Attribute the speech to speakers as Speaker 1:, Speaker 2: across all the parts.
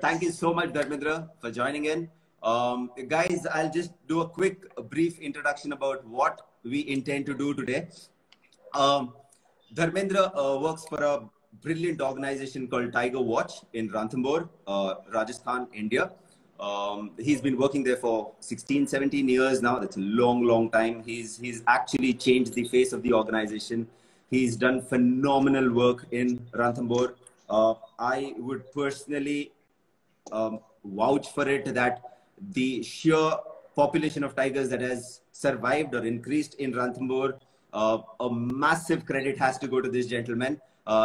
Speaker 1: Thank you so much, Dharmendra, for joining in. Guys, I'll just do a quick, brief introduction about what we intend to do today. Um, Dharmendra works for a brilliant organization called Tiger Watch in Ranthambore, Rajasthan, India. He's been working there for 16, 17 years now. That's a long, long time. He's actually changed the face of the organization. He's done phenomenal work in Ranthambore. I would personally vouch for it that the sheer population of tigers that has survived or increased in Ranthambore, a massive credit has to go to this gentleman,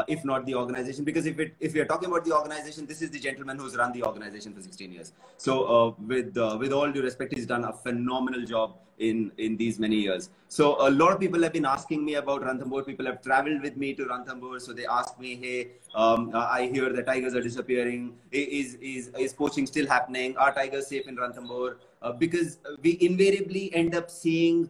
Speaker 1: if not the organization. Because if we are talking about the organization, this is the gentleman who's run the organization for 16 years. So with all due respect, he's done a phenomenal job in these many years. So a lot of people have been asking me about Ranthambore. People have traveled with me to Ranthambore, so they ask me, hey, I hear the tigers are disappearing. Is poaching still happening? Are tigers safe in Ranthambore? Because we invariably end up seeing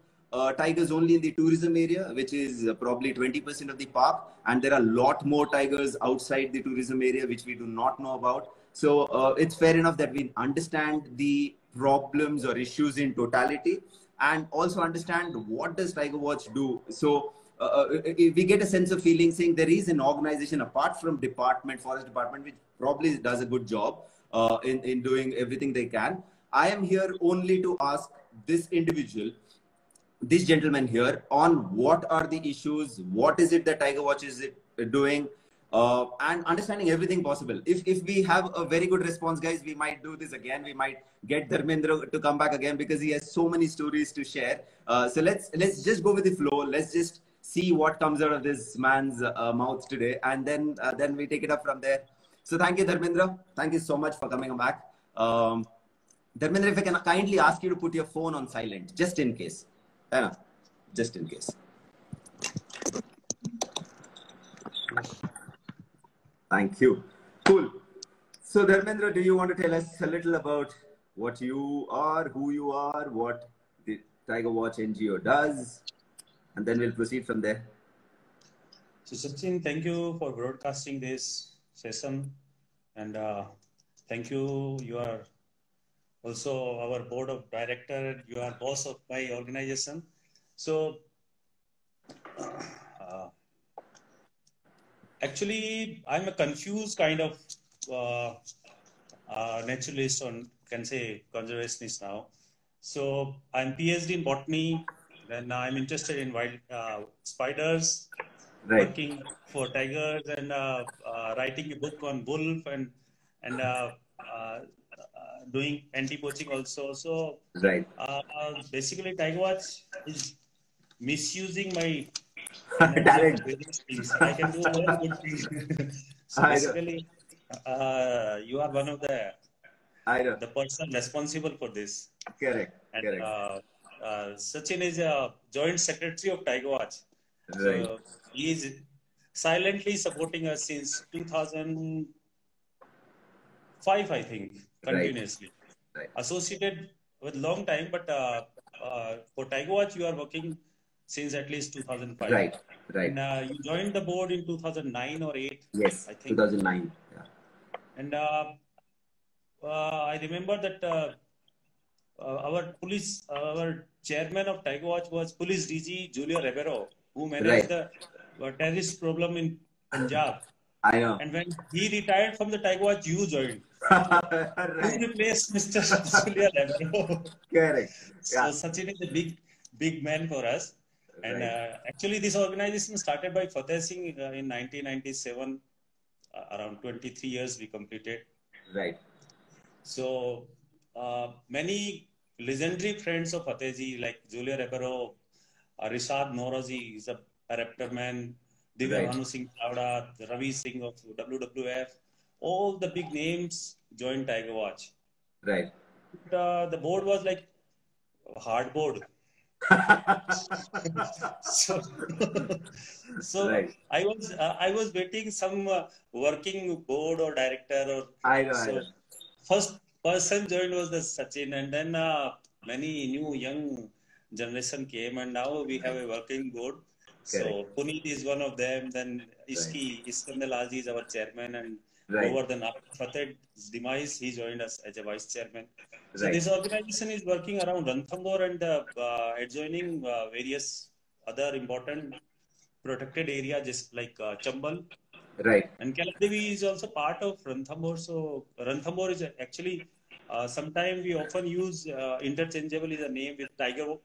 Speaker 1: tigers only in the tourism area, which is probably 20% of the park, and there are a lot more tigers outside the tourism area which we do not know about. So it's fair enough that we understand the problems or issues in totality, and also understand what does Tiger Watch do. So we get a sense of feeling saying there is an organization apart from forest department, which probably does a good job in doing everything they can. I am here only to ask this individual, this gentleman here, on what are the issues, what is it that Tiger Watch is doing, and understanding everything possible. If we have a very good response, guys, we might do this again. We might get Dharmendra to come back again because he has so many stories to share. So let's just go with the flow. Let's just see what comes out of this man's mouth today, and then we take it up from there. So thank you, Dharmendra. Thank you so much for coming back. Dharmendra, if I can kindly ask you to put your phone on silent, just in case. Just in case. Thank you. Cool. So Dharmendra, do you want to tell us a little about what you are, who you are, what the Tiger Watch NGO does, and then we'll proceed from there.
Speaker 2: So Sachin, thank you for broadcasting this session, and thank you. You are also our board of director. You are boss of my organization. So actually, I'm a confused kind of naturalist, or can say conservationist now. So I'm PhD in botany. Then I'm interested in wild spiders,
Speaker 1: Right.
Speaker 2: working for tigers, and writing a book on wolf, and doing anti-poaching also. So
Speaker 1: Right.
Speaker 2: basically, Tiger Watch is misusing my
Speaker 1: Talent.
Speaker 2: things. I can do very good things. So basically, you are one of the person responsible for this.
Speaker 1: Correct.
Speaker 2: And
Speaker 1: Correct.
Speaker 2: Sachin is a joint secretary of Tiger Watch.
Speaker 1: Right.
Speaker 2: So he is silently supporting us since 2005, I think, continuously.
Speaker 1: Right.
Speaker 2: Associated with long time, but for Tiger Watch, you are working since at least 2005.
Speaker 1: Right. Right.
Speaker 2: And you joined the board in 2009 or 8.
Speaker 1: Yes.
Speaker 2: I think
Speaker 1: 2009. Yeah.
Speaker 2: And I remember that our chairman of Tiger Watch was Police DG Julio Ribeiro, who managed the terrorist problem in Punjab.
Speaker 1: I know.
Speaker 2: And when he retired from the Tiger Watch, you joined.
Speaker 1: Right.
Speaker 2: You replaced Mr. Julio Ribeiro.
Speaker 1: Correct.
Speaker 2: So Sachin is a big man for us. And actually, this organization started by Fateh Singh in 1997. Around 23 years we completed.
Speaker 1: Right.
Speaker 2: So many legendary friends of Fateh ji, like Julio Ribeiro, Rishad Norazi is a raptor man, Divya Bhanu Singh Chavda, Ravi Singh of WWF, all the big names joined Tiger Watch.
Speaker 1: Right.
Speaker 2: The board was like hard board. So
Speaker 1: right.
Speaker 2: I was waiting some working board or director or
Speaker 1: I know.
Speaker 2: First person joined was the Sachin, and then many new young generation came, and now we have a working board. So Puneet is one of them. Then Iskandar Aji is our chairman, and
Speaker 1: Right.
Speaker 2: Govardhan. After Fateh's demise, he joined us as a vice chairman. So
Speaker 1: Right.
Speaker 2: this organization is working around Ranthambore and the adjoining various other important protected area, just like Chambal.
Speaker 1: Right.
Speaker 2: And Kaladevi is also part of Ranthambore. So Ranthambore is actually, sometimes we often use interchangeably the name with Tiger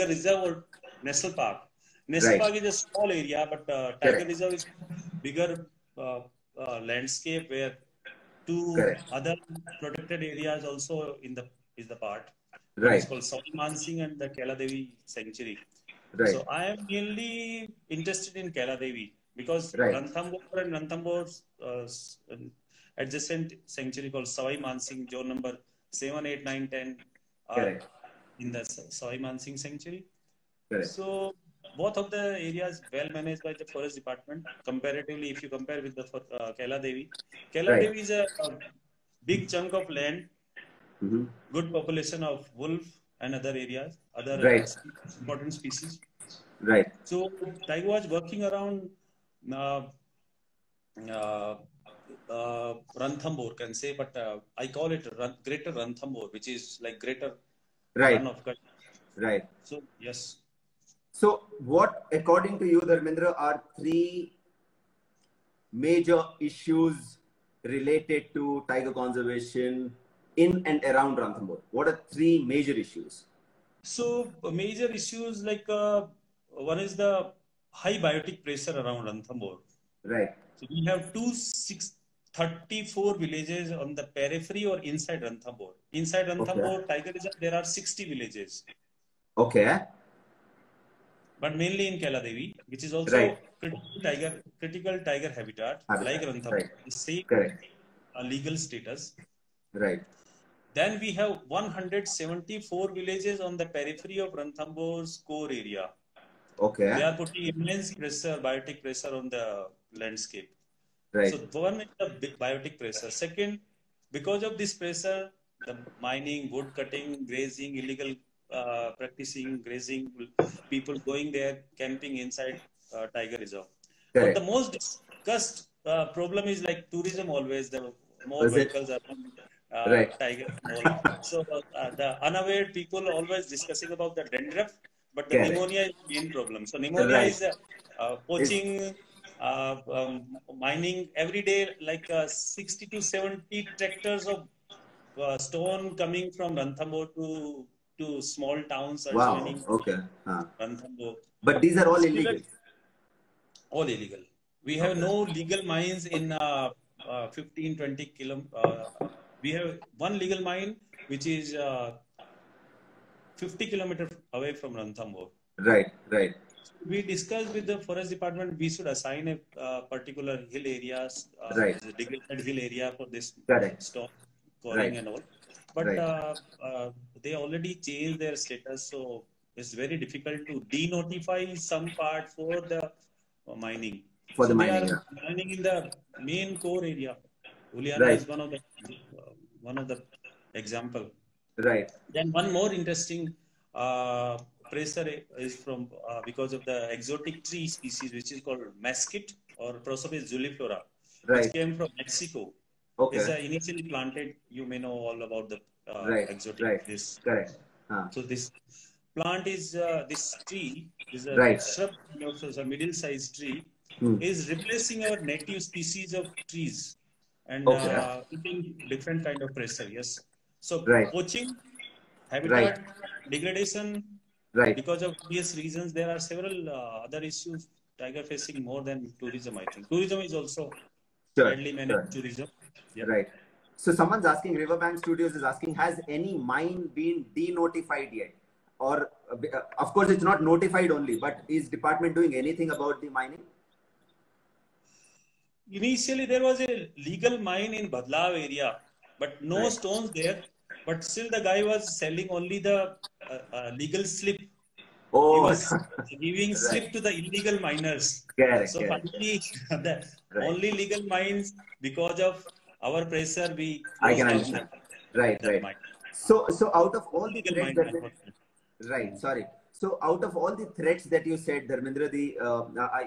Speaker 2: Reserve or National Park. National
Speaker 1: Right.
Speaker 2: Park is a small area, but Tiger
Speaker 1: Correct.
Speaker 2: Reserve is bigger landscape where two
Speaker 1: Correct.
Speaker 2: other protected areas also is the part. One is
Speaker 1: Right.
Speaker 2: called Savi Mansingh and the Kaladevi Sanctuary.
Speaker 1: Right.
Speaker 2: So I am mainly interested in Kaladevi because
Speaker 1: Right.
Speaker 2: Ranthambore and Ranthambore adjacent sanctuary called Savai Mansingh, zone number 7, 8, 9, 10 are
Speaker 1: Correct.
Speaker 2: in the Savai Mansingh sanctuary.
Speaker 1: Correct.
Speaker 2: So both of the areas well managed by the forest department. Comparatively, if you compare with the Kaladevi,
Speaker 1: Right.
Speaker 2: Kaladevi is a big chunk of land,
Speaker 1: Mm-hmm.
Speaker 2: good population of wolf and other areas, other
Speaker 1: Right.
Speaker 2: important species.
Speaker 1: Right.
Speaker 2: So Tiger was working around uh, Ranthambore, can say, but I call it Greater Ranthambore, which is like Greater
Speaker 1: Right.
Speaker 2: Run of Kutch.
Speaker 1: Right.
Speaker 2: So yes.
Speaker 1: So what, according to you, Dharmendra, are three major issues related to tiger conservation in and around Ranthambore? What are three major issues?
Speaker 2: So major issues like one is the high biotic pressure around Ranthambore.
Speaker 1: Right.
Speaker 2: So we have 34 villages on the periphery or inside Ranthambore. Inside Ranthambore,
Speaker 1: Okay.
Speaker 2: Tiger Reserve, there are 60 villages.
Speaker 1: Okay.
Speaker 2: But mainly in Kaladevi, which is also
Speaker 1: Right.
Speaker 2: critical tiger habitat, like Ranthambore,
Speaker 1: Right.
Speaker 2: the same
Speaker 1: Correct.
Speaker 2: legal status.
Speaker 1: Right.
Speaker 2: Then we have 174 villages on the periphery of Ranthambore's core area.
Speaker 1: Okay.
Speaker 2: They are putting immense pressure, biotic pressure on the landscape.
Speaker 1: Right.
Speaker 2: So one is the big biotic pressure. Second, because of this pressure, the mining, wood cutting, grazing, illegal practicing, grazing, people going there, camping inside Tiger Reserve. But
Speaker 1: Correct.
Speaker 2: the most discussed problem is like tourism always, the more
Speaker 1: Is it?
Speaker 2: vehicles are
Speaker 1: Right.
Speaker 2: Tiger and all. So the unaware people always discussing about the dandruff, but the
Speaker 1: Correct.
Speaker 2: pneumonia is the main problem. So pneumonia
Speaker 1: Right.
Speaker 2: is poaching, mining every day, like 60 to 70 tractors of stone coming from Ranthambore to small towns
Speaker 1: Wow.
Speaker 2: adjoining
Speaker 1: Okay.
Speaker 2: Ranthambore.
Speaker 1: But these are all
Speaker 2: Similar,
Speaker 1: illegal.
Speaker 2: all illegal. We have
Speaker 1: Okay.
Speaker 2: no legal mines in 15, 20 we have one legal mine which is 50 kilometers away from Ranthambore.
Speaker 1: Right. Right.
Speaker 2: We discussed with the forest department we should assign a particular hill areas,
Speaker 1: Right.
Speaker 2: the degraded hill area for this
Speaker 1: Correct.
Speaker 2: stone quarrying
Speaker 1: Right.
Speaker 2: and all. But
Speaker 1: Right.
Speaker 2: they already changed their status, so it's very difficult to denotify some part for the mining.
Speaker 1: For
Speaker 2: So
Speaker 1: the
Speaker 2: they
Speaker 1: mining.
Speaker 2: are
Speaker 1: Yeah.
Speaker 2: mining in the main core area. Uliana
Speaker 1: Right.
Speaker 2: is one of the example.
Speaker 1: Right.
Speaker 2: Then one more interesting pressure is from because of the exotic tree species which is called mesquite or Prosopis juliflora, which
Speaker 1: Right.
Speaker 2: came from Mexico.
Speaker 1: Okay.
Speaker 2: It's initially planted. You may know all about the
Speaker 1: Right.
Speaker 2: exotic
Speaker 1: Right.
Speaker 2: this.
Speaker 1: Correct.
Speaker 2: So this plant is this tree is a
Speaker 1: Right.
Speaker 2: shrub, a middle-sized tree,
Speaker 1: Hmm.
Speaker 2: is replacing our native species of trees and
Speaker 1: Okay.
Speaker 2: putting different kind of pressure. Yes. So
Speaker 1: Right.
Speaker 2: poaching,
Speaker 1: Right.
Speaker 2: habitat degradation,
Speaker 1: Right.
Speaker 2: because of obvious reasons, there are several other issues tiger facing more than tourism. I think tourism is also
Speaker 1: Sure.
Speaker 2: badly managed tourism. Yep.
Speaker 1: Right. So someone's asking, Riverbank Studios is asking, has any mine been denotified yet? Or, of course, it's not notified only, but is department doing anything about the mining?
Speaker 2: Initially, there was a legal mine in Badlav area, but no
Speaker 1: Right.
Speaker 2: stones there. But still, the guy was selling only the legal slip. He
Speaker 1: Oh,
Speaker 2: was giving
Speaker 1: right.
Speaker 2: slip to the illegal miners.
Speaker 1: Correct.
Speaker 2: So
Speaker 1: Correct.
Speaker 2: finally, the
Speaker 1: Right.
Speaker 2: only legal mines, because of our pressure, we
Speaker 1: I
Speaker 2: closed
Speaker 1: can
Speaker 2: down
Speaker 1: understand. Right.
Speaker 2: that
Speaker 1: Right.
Speaker 2: mine.
Speaker 1: So out of all the
Speaker 2: Legal
Speaker 1: threats
Speaker 2: mine,
Speaker 1: that,
Speaker 2: unfortunately.
Speaker 1: right, sorry. So out of all the threats that you said, Dharmendra,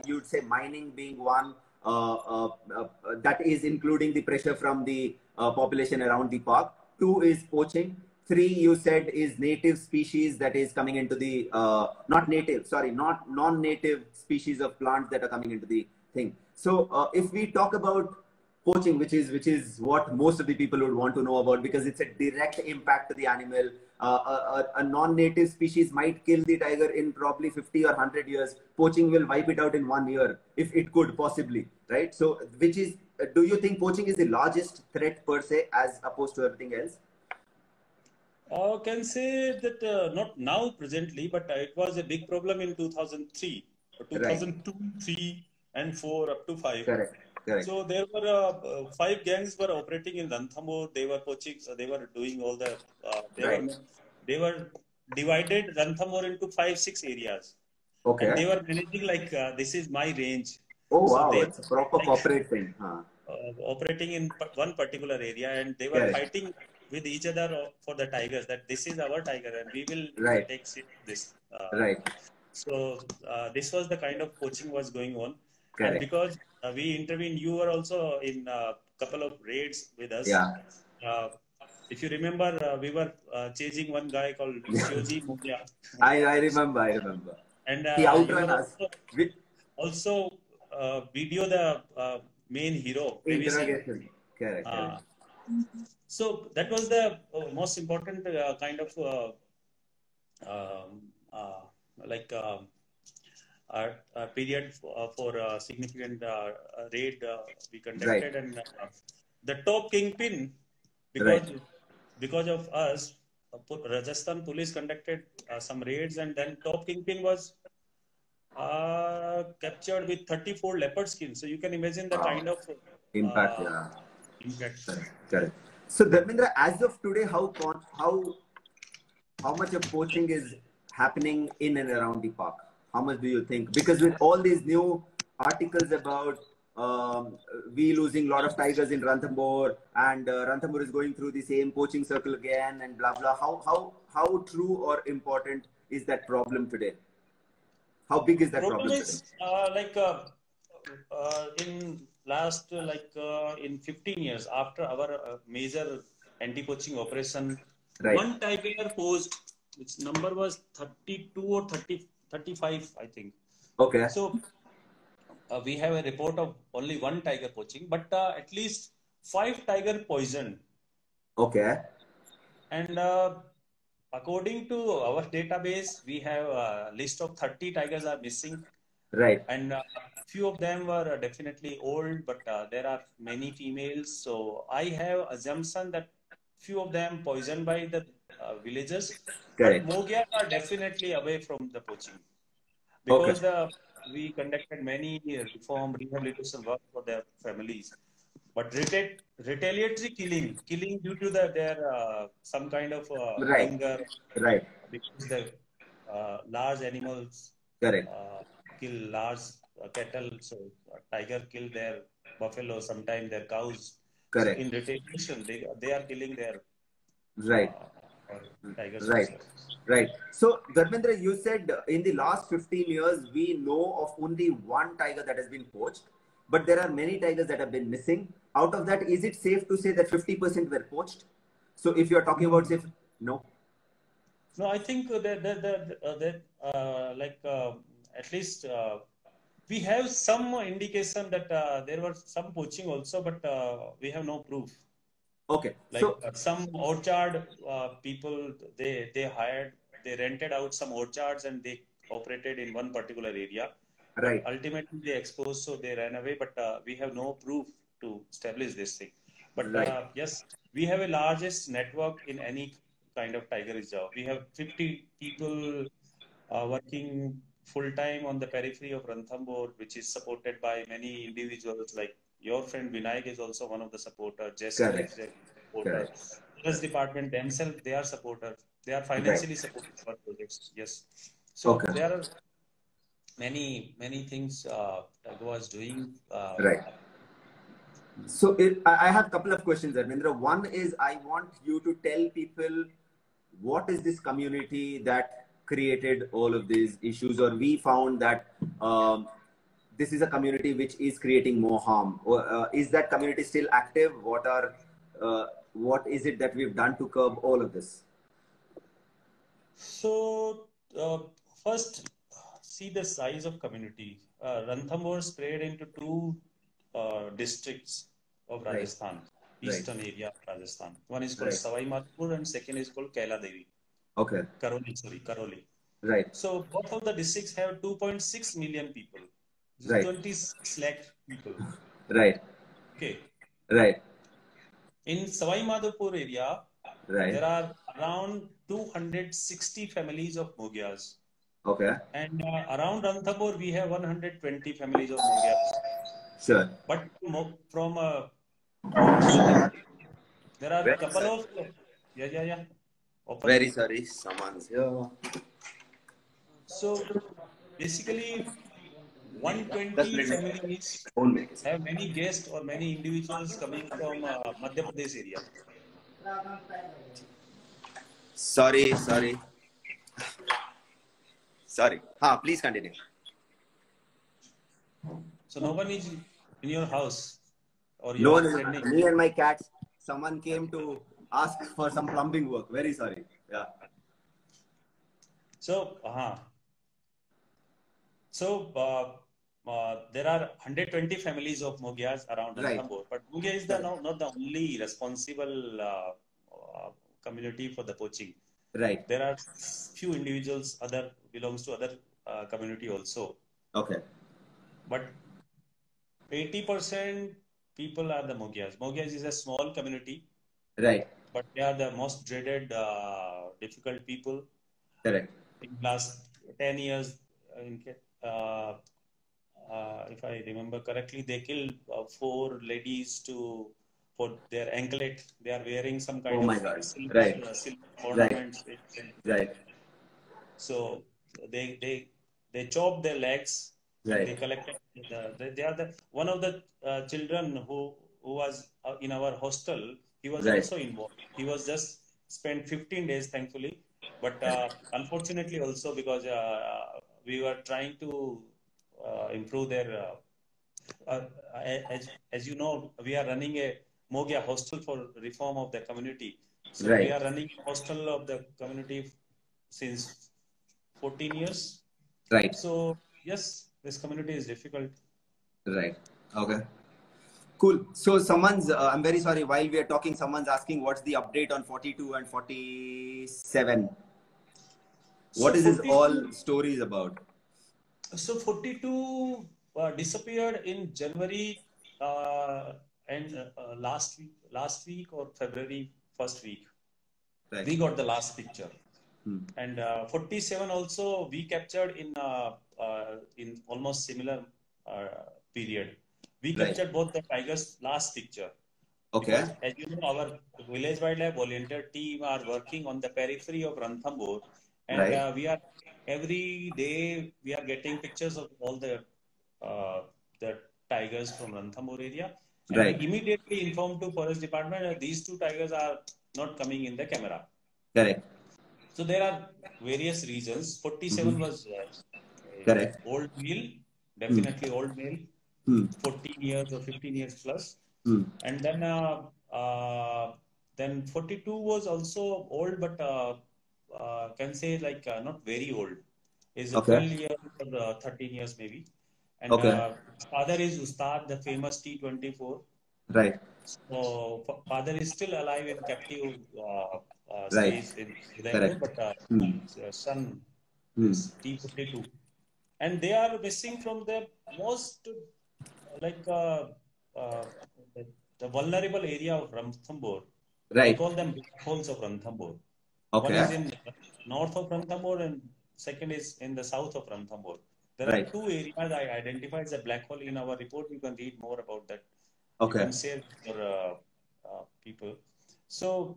Speaker 1: you'd say mining being one, that is including the pressure from the population around the park. Two is poaching. Three, you said, is native species that is coming into the not native, sorry, not non-native species of plants that are coming into the thing. So if we talk about poaching, which is what most of the people would want to know about, because it's a direct impact to the animal. A non-native species might kill the tiger in probably 50 or 100 years. Poaching will wipe it out in 1 year, if it could possibly, right? So, do you think poaching is the largest threat per se, as opposed to everything else?
Speaker 2: Can say that not now presently, but it was a big problem in 2003,
Speaker 1: Right.
Speaker 2: 2002, 3, and 4 up to 5.
Speaker 1: Correct. Correct.
Speaker 2: So there were 5 gangs were operating in Ranthambore. They were poaching. So they were doing all the.
Speaker 1: Right.
Speaker 2: They were divided Ranthambore into 5, 6 areas, and
Speaker 1: Okay.
Speaker 2: they were managing like this is my range.
Speaker 1: Oh
Speaker 2: So
Speaker 1: wow,
Speaker 2: they
Speaker 1: it's a proper
Speaker 2: like
Speaker 1: corporate thing, huh?
Speaker 2: operating in one particular area, and they were
Speaker 1: Correct.
Speaker 2: fighting with each other for the tigers, that this is our tiger and we will
Speaker 1: Right.
Speaker 2: take this.
Speaker 1: Right.
Speaker 2: So this was the kind of poaching was going on. And
Speaker 1: Correct.
Speaker 2: because we intervened, you were also in a couple of raids with us.
Speaker 1: Yeah.
Speaker 2: Uh, if you remember, we were chasing one guy called Shioji Mugia.
Speaker 1: I remember. I remember.
Speaker 2: And
Speaker 1: He
Speaker 2: you
Speaker 1: outrun
Speaker 2: were
Speaker 1: us with
Speaker 2: also video the main hero, Baby.
Speaker 1: interrogation. Correct. Correct.
Speaker 2: So that was the most important kind of um, uh, like period for significant raid we
Speaker 1: Right.
Speaker 2: conducted, and the top kingpin,
Speaker 1: Right.
Speaker 2: because of us, Rajasthan police conducted some raids, and then top kingpin was captured with 34 leopard skins. So you can imagine the
Speaker 1: Wow.
Speaker 2: kind of
Speaker 1: Impact.
Speaker 2: uh,
Speaker 1: Yeah.
Speaker 2: impact.
Speaker 1: Correct. Correct. So Dharmendra, as of today, how much of poaching is happening in and around the park? How much do you think? Because with all these new articles about we losing a lot of tigers in Ranthambore, and Ranthambore is going through the same poaching circle again, and blah blah. How true or important is that problem today? How big is that
Speaker 2: Problem
Speaker 1: problem today?
Speaker 2: is in last in 15 years after our major anti-poaching operation,
Speaker 1: Right.
Speaker 2: one tiger poached, which number was 32 or 35, I think.
Speaker 1: Okay.
Speaker 2: So we have a report of only one tiger poaching, but at least 5 tiger poisoned.
Speaker 1: Okay.
Speaker 2: And according to our database, we have a list of 30 tigers are missing.
Speaker 1: Right.
Speaker 2: And few of them were definitely old, but there are many females. So I have assumption that few of them poisoned by the villagers, but
Speaker 1: Correct.
Speaker 2: Mogyas are definitely away from the poaching,
Speaker 1: Okay.
Speaker 2: because we conducted many reform rehabilitation work for their families. But retaliatory killing due to their some kind of
Speaker 1: Right.
Speaker 2: anger,
Speaker 1: Right.
Speaker 2: because the large animals
Speaker 1: Correct.
Speaker 2: kill large cattle. So tiger kill their buffalo, sometimes their cows. So
Speaker 1: Correct.
Speaker 2: in retaliation, they are killing their
Speaker 1: Right.
Speaker 2: tigers
Speaker 1: Right.
Speaker 2: also.
Speaker 1: Right. So, Dharmendra, you said in the last 15 years, we know of only one tiger that has been poached, but there are many tigers that have been missing. Out of that, is it safe to say that 50% were poached? So, if you're talking about, say, no?
Speaker 2: No, I think at least we have some indication that there were some poaching also, but we have no proof.
Speaker 1: Okay.
Speaker 2: Like
Speaker 1: So,
Speaker 2: some orchard people, they hired, they rented out some orchards and they operated in one particular area. But
Speaker 1: right.
Speaker 2: ultimately they exposed, so they ran away. But we have no proof to establish this thing. But
Speaker 1: Right.
Speaker 2: yes, we have a largest network in any kind of tiger reserve. We have 50 people working full time on the periphery of Ranthambore, which is supported by many individuals. Like your friend Vinayak is also one of the supporters. Jester
Speaker 1: Correct.
Speaker 2: is a supporter.
Speaker 1: Correct.
Speaker 2: Forest department themselves, they are supporters. They are
Speaker 1: Right.
Speaker 2: financially supporting our projects. Yes. So
Speaker 1: Okay.
Speaker 2: there are many things Tiger was doing.
Speaker 1: Right. So, I have a couple of questions, Dharmendra. One is, I want you to tell people what is this community that created all of these issues, or we found that this is a community which is creating more harm? Or, is that community still active? What is it that we've done to curb all of this?
Speaker 2: So first, see the size of community. Ranthambore spread into two districts of Rajasthan, eastern area of Rajasthan. One is called Savai Madhopur and second is called Kaila Devi.
Speaker 1: Okay.
Speaker 2: Karoli.
Speaker 1: Right.
Speaker 2: So both of the districts have 2.6 million people.
Speaker 1: Right.
Speaker 2: 26 lakh people.
Speaker 1: Right.
Speaker 2: Okay.
Speaker 1: Right.
Speaker 2: In Savai Madhopur area,
Speaker 1: right.
Speaker 2: there are around 260 families of Moghyas.
Speaker 1: Okay.
Speaker 2: And around Ranthambore, we have 120 families of Moghyas.
Speaker 1: Sure.
Speaker 2: But from there are a couple of Open.
Speaker 1: Very sorry, someone's here.
Speaker 2: So basically, 120 families have many guests or many individuals coming from Madhya Pradesh area.
Speaker 1: Sorry. Please continue.
Speaker 2: So no one is in your house or
Speaker 1: no, me and my cats. Someone came to ask for some plumbing work. Very sorry. Yeah.
Speaker 2: So, there are 120 families of Moghyas around Ranthambore, but Moghya is not the only responsible community for the poaching.
Speaker 1: Right.
Speaker 2: There are few individuals belongs to other community also.
Speaker 1: Okay.
Speaker 2: But 80% people are the Moghyas. Moghyas is a small community.
Speaker 1: Right.
Speaker 2: But they are the most dreaded, difficult people.
Speaker 1: Correct.
Speaker 2: In last 10 years, if I remember correctly, they killed 4 ladies for their anklet. They are wearing some kind of silver ornaments.
Speaker 1: Right.
Speaker 2: So they chopped their legs.
Speaker 1: Right.
Speaker 2: They collected. They are one of the children who was in our hostel. He was also involved. He was just spent 15 days, thankfully. But unfortunately also because we were trying to improve their, as you know, we are running a Moghya hostel for reform of the community. So we are running a hostel of the community since 14 years.
Speaker 1: Right.
Speaker 2: So yes, this community is difficult.
Speaker 1: Right. Okay. Cool. So someone's, I'm very sorry, while we are talking, someone's asking what's the update on 42 and 47? What is this all stories about?
Speaker 2: So 42 disappeared in January and last week or February first week. Right. We got the last picture. And 47 also we captured in almost similar period. We captured both the tigers last picture.
Speaker 1: Okay.
Speaker 2: Because, as you know, our village wildlife volunteer team are working on the periphery of Ranthambore, and we are every day we are getting pictures of all the tigers from Ranthambore area. And we immediately informed to forest department that these 2 tigers are not coming in the camera.
Speaker 1: Correct.
Speaker 2: So there are various reasons. 47 was old male, definitely old male, 14 years or 15 years plus. And then 42 was also old, but can say like not very old. Is 12 years or 13 years maybe. And father is Ustad, the famous T24.
Speaker 1: Right.
Speaker 2: So father is still alive in captive stays in Udaipur, but son is T42. And they are missing from the most the vulnerable area of Ranthambore.
Speaker 1: Right.
Speaker 2: We call them black holes of Ranthambore.
Speaker 1: Okay.
Speaker 2: One is in north of Ranthambore and second is in the south of Ranthambore. There are 2 areas I identified as a black hole in our report. You can read more about that. Okay. You can share for people. So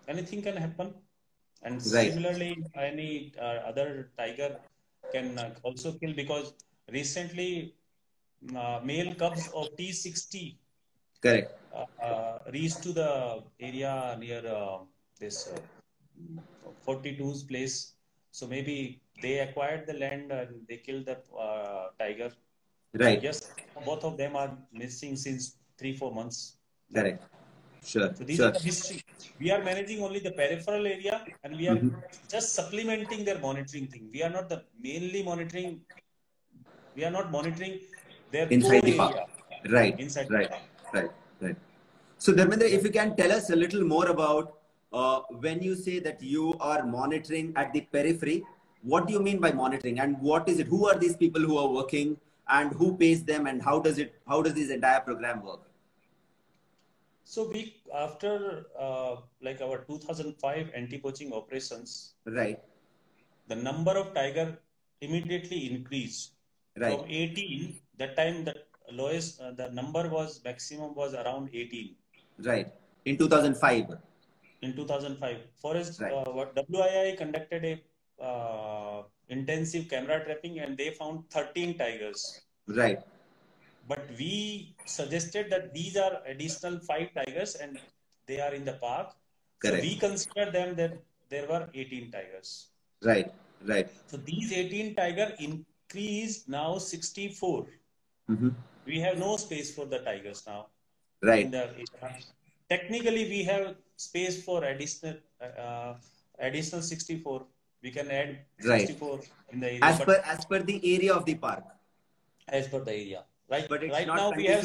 Speaker 2: anything can happen. And similarly, any other tiger can also kill, because recently male cubs of T60 reached to the area near this 42's place. So maybe they acquired the land and they killed the tiger. And
Speaker 1: Right.
Speaker 2: yes, both of them are missing since 3-4 months now.
Speaker 1: Correct. Sure.
Speaker 2: So these are
Speaker 1: Sure.
Speaker 2: the history. We are managing only the peripheral area, and we are just supplementing their monitoring thing. We are not the mainly monitoring. We are not monitoring their
Speaker 1: Inside
Speaker 2: core
Speaker 1: the park.
Speaker 2: area
Speaker 1: Right.
Speaker 2: inside the
Speaker 1: Right.
Speaker 2: park.
Speaker 1: Right. Right. So, Dharmendra, if you can tell us a little more about when you say that you are monitoring at the periphery, what do you mean by monitoring, and what is it? Who are these people who are working, and who pays them, and how does it? How does this entire program work?
Speaker 2: So we after like our 2005 anti-poaching operations,
Speaker 1: Right.
Speaker 2: the number of tiger immediately increased
Speaker 1: Right.
Speaker 2: from 18. That time the lowest the number was maximum was around 18
Speaker 1: Right. In 2005.
Speaker 2: in 2005. Forest
Speaker 1: Right.
Speaker 2: what WII conducted a intensive camera trapping and they found 13 tigers.
Speaker 1: Right.
Speaker 2: But we suggested that these are additional 5 tigers and they are in the park. So
Speaker 1: Correct.
Speaker 2: we consider them that there were 18 tigers.
Speaker 1: Right. Right.
Speaker 2: So these 18 tiger increased now 64.
Speaker 1: Mm-hmm.
Speaker 2: We have no space for the tigers now.
Speaker 1: Right.
Speaker 2: In the technically we have space for additional 64. We can add 64 in the area.
Speaker 1: As per the area of the park.
Speaker 2: As per the area.
Speaker 1: Right now we have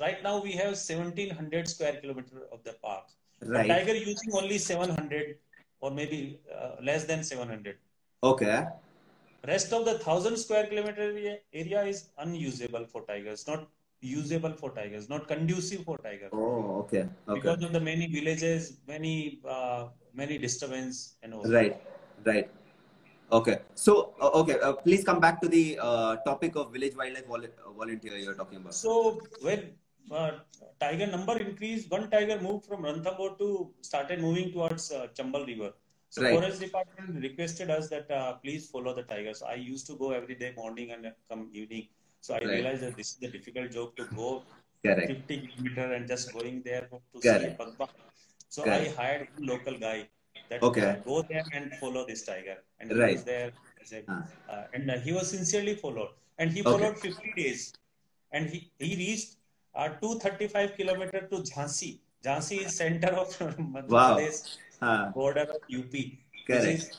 Speaker 2: right now we have 1700 square kilometer of the park.
Speaker 1: Right.
Speaker 2: But tiger using only 700 or maybe less than 700.
Speaker 1: Okay.
Speaker 2: Rest of the 1000 square kilometer area is unusable for tigers, not usable for tigers, not conducive for tiger.
Speaker 1: Oh, okay.
Speaker 2: Because of the many villages, many disturbance and all.
Speaker 1: Right. Right. Okay. So, okay. Please come back to the topic of village wildlife volunteer you're talking about.
Speaker 2: So when tiger number increased, one tiger moved from Ranthambore to started moving towards Chambal River. So forest department requested us that please follow the tigers. I used to go every day morning and come evening. So I realized that this is a difficult job to go 50 kilometers and just going there to see a pugma. So I hired a local guy that go there and follow this tiger. And he was there and he was sincerely followed. And he followed 50 days. And he reached 235 kilometers to Jhansi. Jhansi is center of Madhya Pradesh. Border of UP. Is,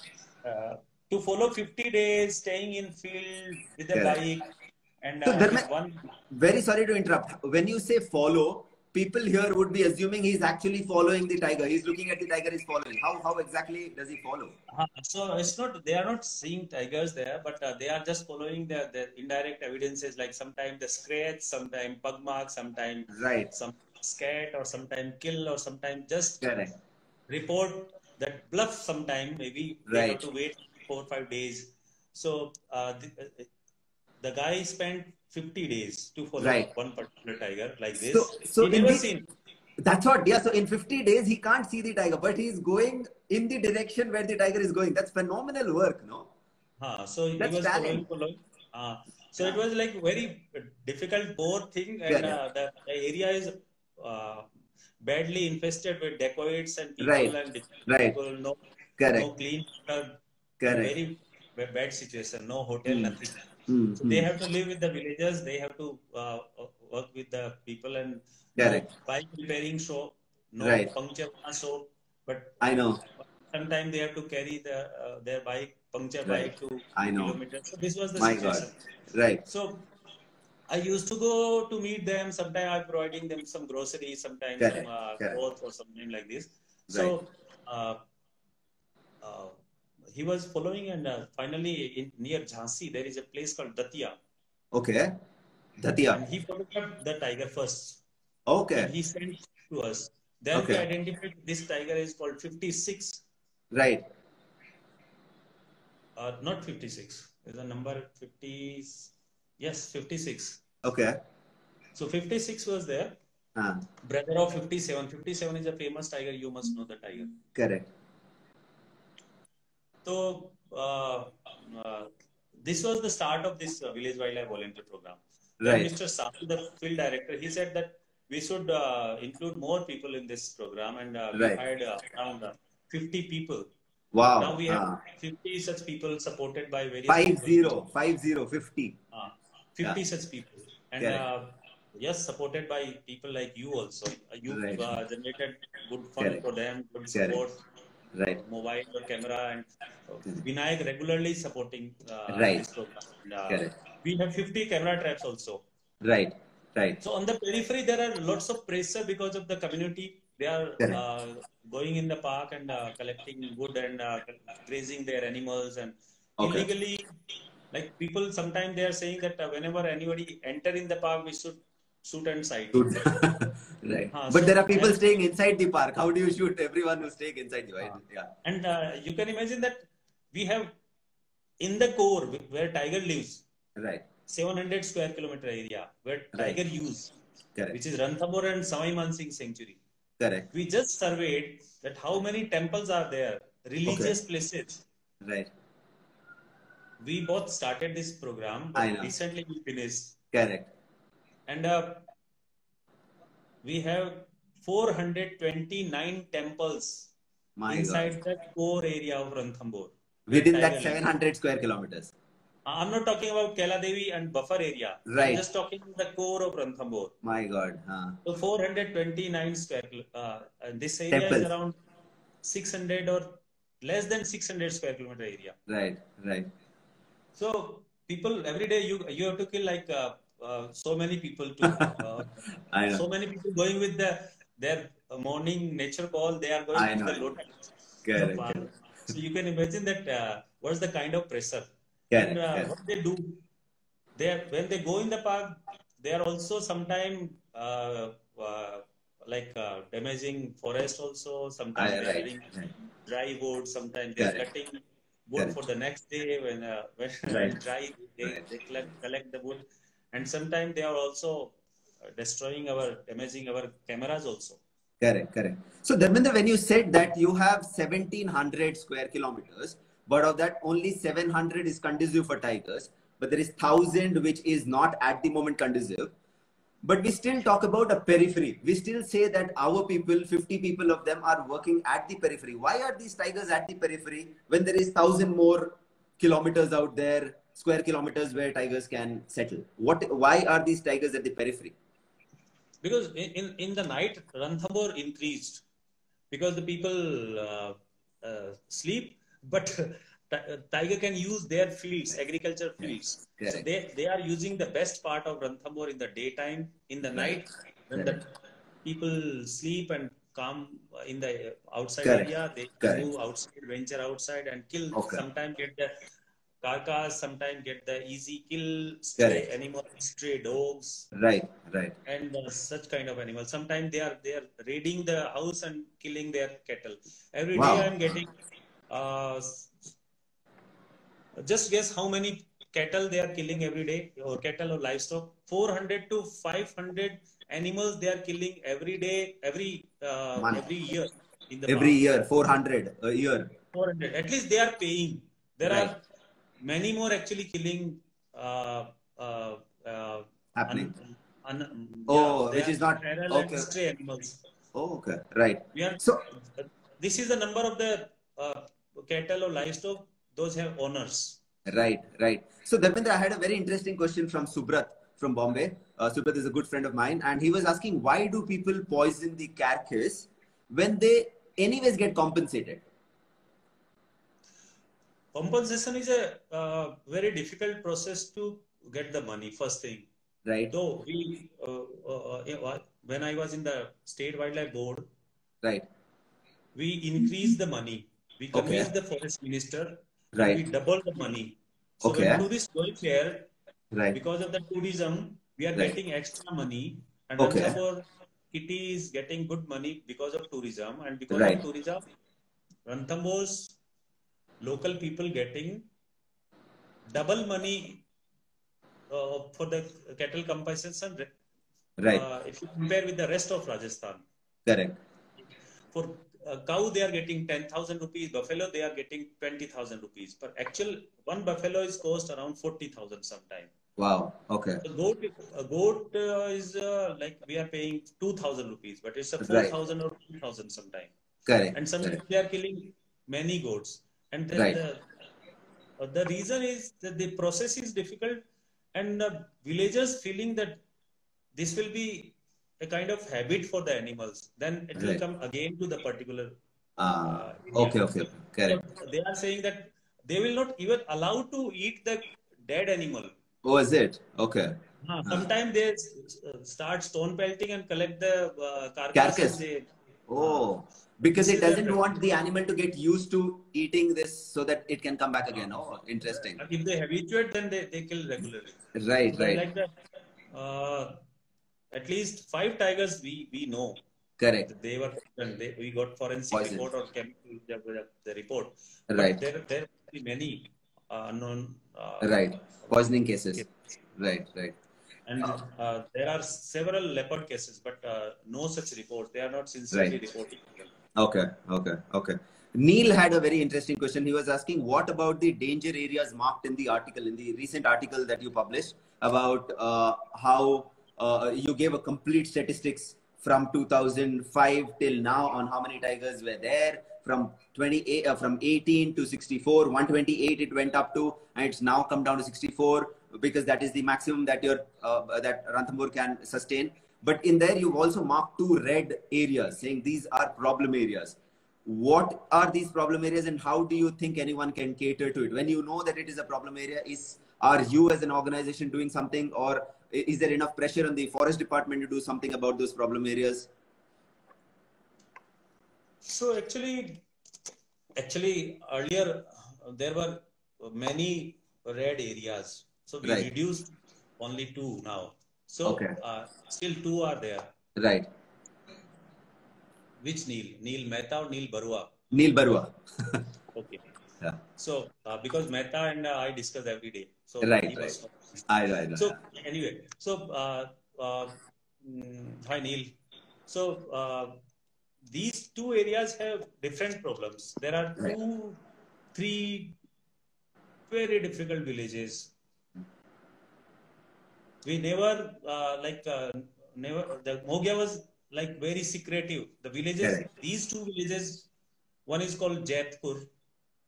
Speaker 2: to follow 50 days, staying in field with a bike. And
Speaker 1: very sorry to interrupt. When you say follow, people here would be assuming he's actually following the tiger. He's looking at the tiger, he's following. How exactly does he follow?
Speaker 2: So it's not, they are not seeing tigers there, but they are just following the indirect evidences, like sometimes the scratch, sometimes pug mark, sometimes some scat, or sometimes kill, or sometimes just report that bluff. Sometime maybe they have to wait 4 or 5 days. So the guy spent 50 days to follow one particular tiger like this.
Speaker 1: So
Speaker 2: he never seen.
Speaker 1: That's what. Yeah. So in 50 days he can't see the tiger, but he's going in the direction where the tiger is going. That's phenomenal work, no?
Speaker 2: So he was following. So it was like very difficult both thing, and the area is badly infested with dacoits and people and people, no clean water, very bad situation, no hotel, nothing. So they have to live with the villagers, they have to work with the people, and no bike repairing show, no puncture show, but
Speaker 1: I know
Speaker 2: sometimes they have to carry their bike, puncture bike to kilometers. So this was the situation. So I used to go to meet them. Sometimes I'm providing them some groceries, sometimes some clothes or something like this. So he was following, and finally near Jhansi, there is a place called Datia.
Speaker 1: Okay. Datia.
Speaker 2: And he followed up the tiger first.
Speaker 1: Okay.
Speaker 2: And he sent to us. Then we identified this tiger is called 56.
Speaker 1: Right.
Speaker 2: Not 56. There's a number 50. Yes, 56.
Speaker 1: Okay.
Speaker 2: So 56 was there. Brother of 57. 57 is a famous tiger. You must know the tiger.
Speaker 1: Correct.
Speaker 2: So this was the start of this village wildlife volunteer program. Then Mr. Sahu, the field director, he said that we should include more people in this program, and we hired around 50 people
Speaker 1: Wow.
Speaker 2: Now we have 50 such people supported by various
Speaker 1: 50,
Speaker 2: people.
Speaker 1: 50, 50.
Speaker 2: 50
Speaker 1: Yeah.
Speaker 2: such people. And
Speaker 1: Correct.
Speaker 2: yes, supported by people like you also. You
Speaker 1: Right.
Speaker 2: generated good fund
Speaker 1: Correct.
Speaker 2: for them, good
Speaker 1: Correct.
Speaker 2: support,
Speaker 1: Right.
Speaker 2: mobile or camera, and
Speaker 1: Correct.
Speaker 2: Vinayak regularly supporting
Speaker 1: Right.
Speaker 2: this program. And,
Speaker 1: Correct.
Speaker 2: we have 50 camera traps also.
Speaker 1: Right. Right.
Speaker 2: So on the periphery, there are lots of pressure because of the community. They are
Speaker 1: Correct.
Speaker 2: going in the park and collecting wood and grazing their animals, and
Speaker 1: Okay.
Speaker 2: illegally, like people sometimes they are saying that whenever anybody enter in the park, we should shoot and sight.
Speaker 1: Good. Right. But there
Speaker 2: So
Speaker 1: are people staying inside the park. How do you shoot everyone who's staying inside the park? Yeah.
Speaker 2: and you can imagine that we have in the core where tiger lives,
Speaker 1: Right.
Speaker 2: 700 square kilometer area where
Speaker 1: Right.
Speaker 2: tiger use,
Speaker 1: Correct.
Speaker 2: which is Ranthambore and Samai Mansingh Sanctuary.
Speaker 1: Correct.
Speaker 2: We just surveyed that how many temples are there, religious
Speaker 1: Okay.
Speaker 2: places.
Speaker 1: Right.
Speaker 2: We both started this program,
Speaker 1: I
Speaker 2: but
Speaker 1: know.
Speaker 2: recently we finished.
Speaker 1: Correct.
Speaker 2: And we have 429 temples
Speaker 1: My
Speaker 2: inside
Speaker 1: God.
Speaker 2: the core area of Ranthambore.
Speaker 1: Within that 700 square kilometers.
Speaker 2: I'm not talking about Kela Devi and buffer area. I'm
Speaker 1: Right.
Speaker 2: just talking the core of Ranthambore.
Speaker 1: My God.
Speaker 2: So 429 square. This area is
Speaker 1: Temples.
Speaker 2: around 600 or less than 600 square kilometer area.
Speaker 1: Right. Right.
Speaker 2: So people every day you have to kill like so many people to
Speaker 1: I know.
Speaker 2: so many people going with their morning nature call. They are going
Speaker 1: I
Speaker 2: with
Speaker 1: know.
Speaker 2: the lotus.
Speaker 1: Correct.
Speaker 2: Park.
Speaker 1: Correct.
Speaker 2: So you can imagine that what's the kind of pressure.
Speaker 1: Correct.
Speaker 2: And what they do, when they go in the park, they are also sometimes damaging forest also. Sometimes they are
Speaker 1: Right.
Speaker 2: getting
Speaker 1: Right.
Speaker 2: dry wood. Sometimes they are
Speaker 1: Correct.
Speaker 2: cutting wood
Speaker 1: Correct.
Speaker 2: for the next day when
Speaker 1: Right.
Speaker 2: dry.
Speaker 1: Right.
Speaker 2: They collect the wood, and sometimes they are also damaging our cameras also.
Speaker 1: Correct, correct. So, Dharmendra, when you said that you have 1700 square kilometers, but of that only 700 is conducive for tigers, but there is 1000 which is not at the moment conducive. But we still talk about a periphery. We still say that our people, 50 people of them are working at the periphery. Why are these tigers at the periphery when there is 1000 more kilometers out there, square kilometers where tigers can settle? Why are these tigers at the periphery?
Speaker 2: Because in the night, Ranthambore increased because the people sleep, but tiger can use their fields, agriculture fields.
Speaker 1: Correct.
Speaker 2: So they are using the best part of Ranthambore in the daytime. In the night, when the people sleep and come in the outside area, they move outside, venture outside and kill.
Speaker 1: Okay.
Speaker 2: Sometimes get the carcass, sometimes get the easy kill, stray animals, stray dogs.
Speaker 1: Right, right.
Speaker 2: And such kind of animals. Sometimes they are raiding the house and killing their cattle. Every day I'm getting just guess how many cattle they are killing every day, or cattle or livestock. 400 to 500 animals they are killing every day, every year in the
Speaker 1: every
Speaker 2: park.
Speaker 1: Year 400 a year.
Speaker 2: 400 at least they are paying. There are many more actually killing
Speaker 1: happening.
Speaker 2: Which
Speaker 1: is not
Speaker 2: okay. Stray animals.
Speaker 1: Oh, okay, right.
Speaker 2: So this is the number of the cattle or livestock. Those have owners.
Speaker 1: Right, right. So Dharmendra, I had a very interesting question from Subrat from Bombay. Subrat is a good friend of mine, and he was asking, why do people poison the carcass when they anyways get compensated?
Speaker 2: Compensation is a very difficult process to get the money, first thing.
Speaker 1: Right.
Speaker 2: Though we, when I was in the State Wildlife Board,
Speaker 1: right,
Speaker 2: we increased the money. We convinced the forest minister, and we doubled the money. So when tourists go there, because of the tourism, we are getting extra money, and Ranthambore Kitty is getting good money because of tourism, and because of tourism, Ranthambore's local people getting double money for the cattle compensation. If you compare with the rest of Rajasthan.
Speaker 1: Correct.
Speaker 2: For cow, they are getting 10,000 rupees. Buffalo, they are getting 20,000 rupees. But actual one buffalo is cost around 40,000 sometime.
Speaker 1: Wow. Okay.
Speaker 2: A goat is like we are paying 2,000 rupees, but it's a 4,000 or 2,000 sometime.
Speaker 1: Correct.
Speaker 2: And sometimes they are killing many goats. And
Speaker 1: Right.
Speaker 2: the reason is that the process is difficult, and villagers feeling that this will be a kind of habit for the animals. Then it will
Speaker 1: Right.
Speaker 2: come again to the particular area.
Speaker 1: Okay, okay,
Speaker 2: So
Speaker 1: correct.
Speaker 2: they are saying that they will not even allow to eat the dead animal.
Speaker 1: Oh, is it? Okay.
Speaker 2: Sometimes they start stone pelting and collect the carcass, and
Speaker 1: Carcass.
Speaker 2: they. Uh,
Speaker 1: Oh, because
Speaker 2: this
Speaker 1: it
Speaker 2: is their
Speaker 1: doesn't
Speaker 2: practice.
Speaker 1: want the animal to get used to eating this so that it can come back again. Oh, interesting.
Speaker 2: If they habituate, then they kill regularly.
Speaker 1: Right,
Speaker 2: So
Speaker 1: right.
Speaker 2: like that, at least 5 tigers we know
Speaker 1: Correct.
Speaker 2: that they were, and we got forensic
Speaker 1: Poison.
Speaker 2: report or chemical the report, but
Speaker 1: Right,
Speaker 2: there will be many unknown
Speaker 1: right. Poisoning cases.
Speaker 2: cases.
Speaker 1: Right, right.
Speaker 2: And there are several leopard cases, but no such reports. They are not sincerely
Speaker 1: Right.
Speaker 2: reporting them.
Speaker 1: Okay, okay, okay. Neil had a very interesting question. He was asking, what about the danger areas marked in the article, in the recent article that you published about how you gave a complete statistics from 2005 till now on how many tigers were there from 28 from 18 to 64, 128 it went up to, and it's now come down to 64 because that is the maximum that your that Ranthambore can sustain. But in there, you've also marked 2 red areas, saying these are problem areas. What are these problem areas, and how do you think anyone can cater to it? When you know that it is a problem area, are you as an organization doing something, or is there enough pressure on the forest department to do something about those problem areas?
Speaker 2: So actually earlier there were many red areas. So we
Speaker 1: Right.
Speaker 2: reduced only 2 now. So
Speaker 1: Okay.
Speaker 2: still 2 are there.
Speaker 1: Right.
Speaker 2: Which Neil? Neil Mehta or Neil Barua?
Speaker 1: Neil Barua.
Speaker 2: Okay.
Speaker 1: Yeah.
Speaker 2: So because Mehta and I discuss every day, so
Speaker 1: Right.
Speaker 2: he
Speaker 1: Right.
Speaker 2: was.
Speaker 1: Right.
Speaker 2: So anyway, so hi Neil. So these 2 areas have different problems. There are
Speaker 1: Right.
Speaker 2: 3 very difficult villages. We never never. The Mogya was like very secretive. The villages,
Speaker 1: Correct.
Speaker 2: these 2 villages, one is called Jaipur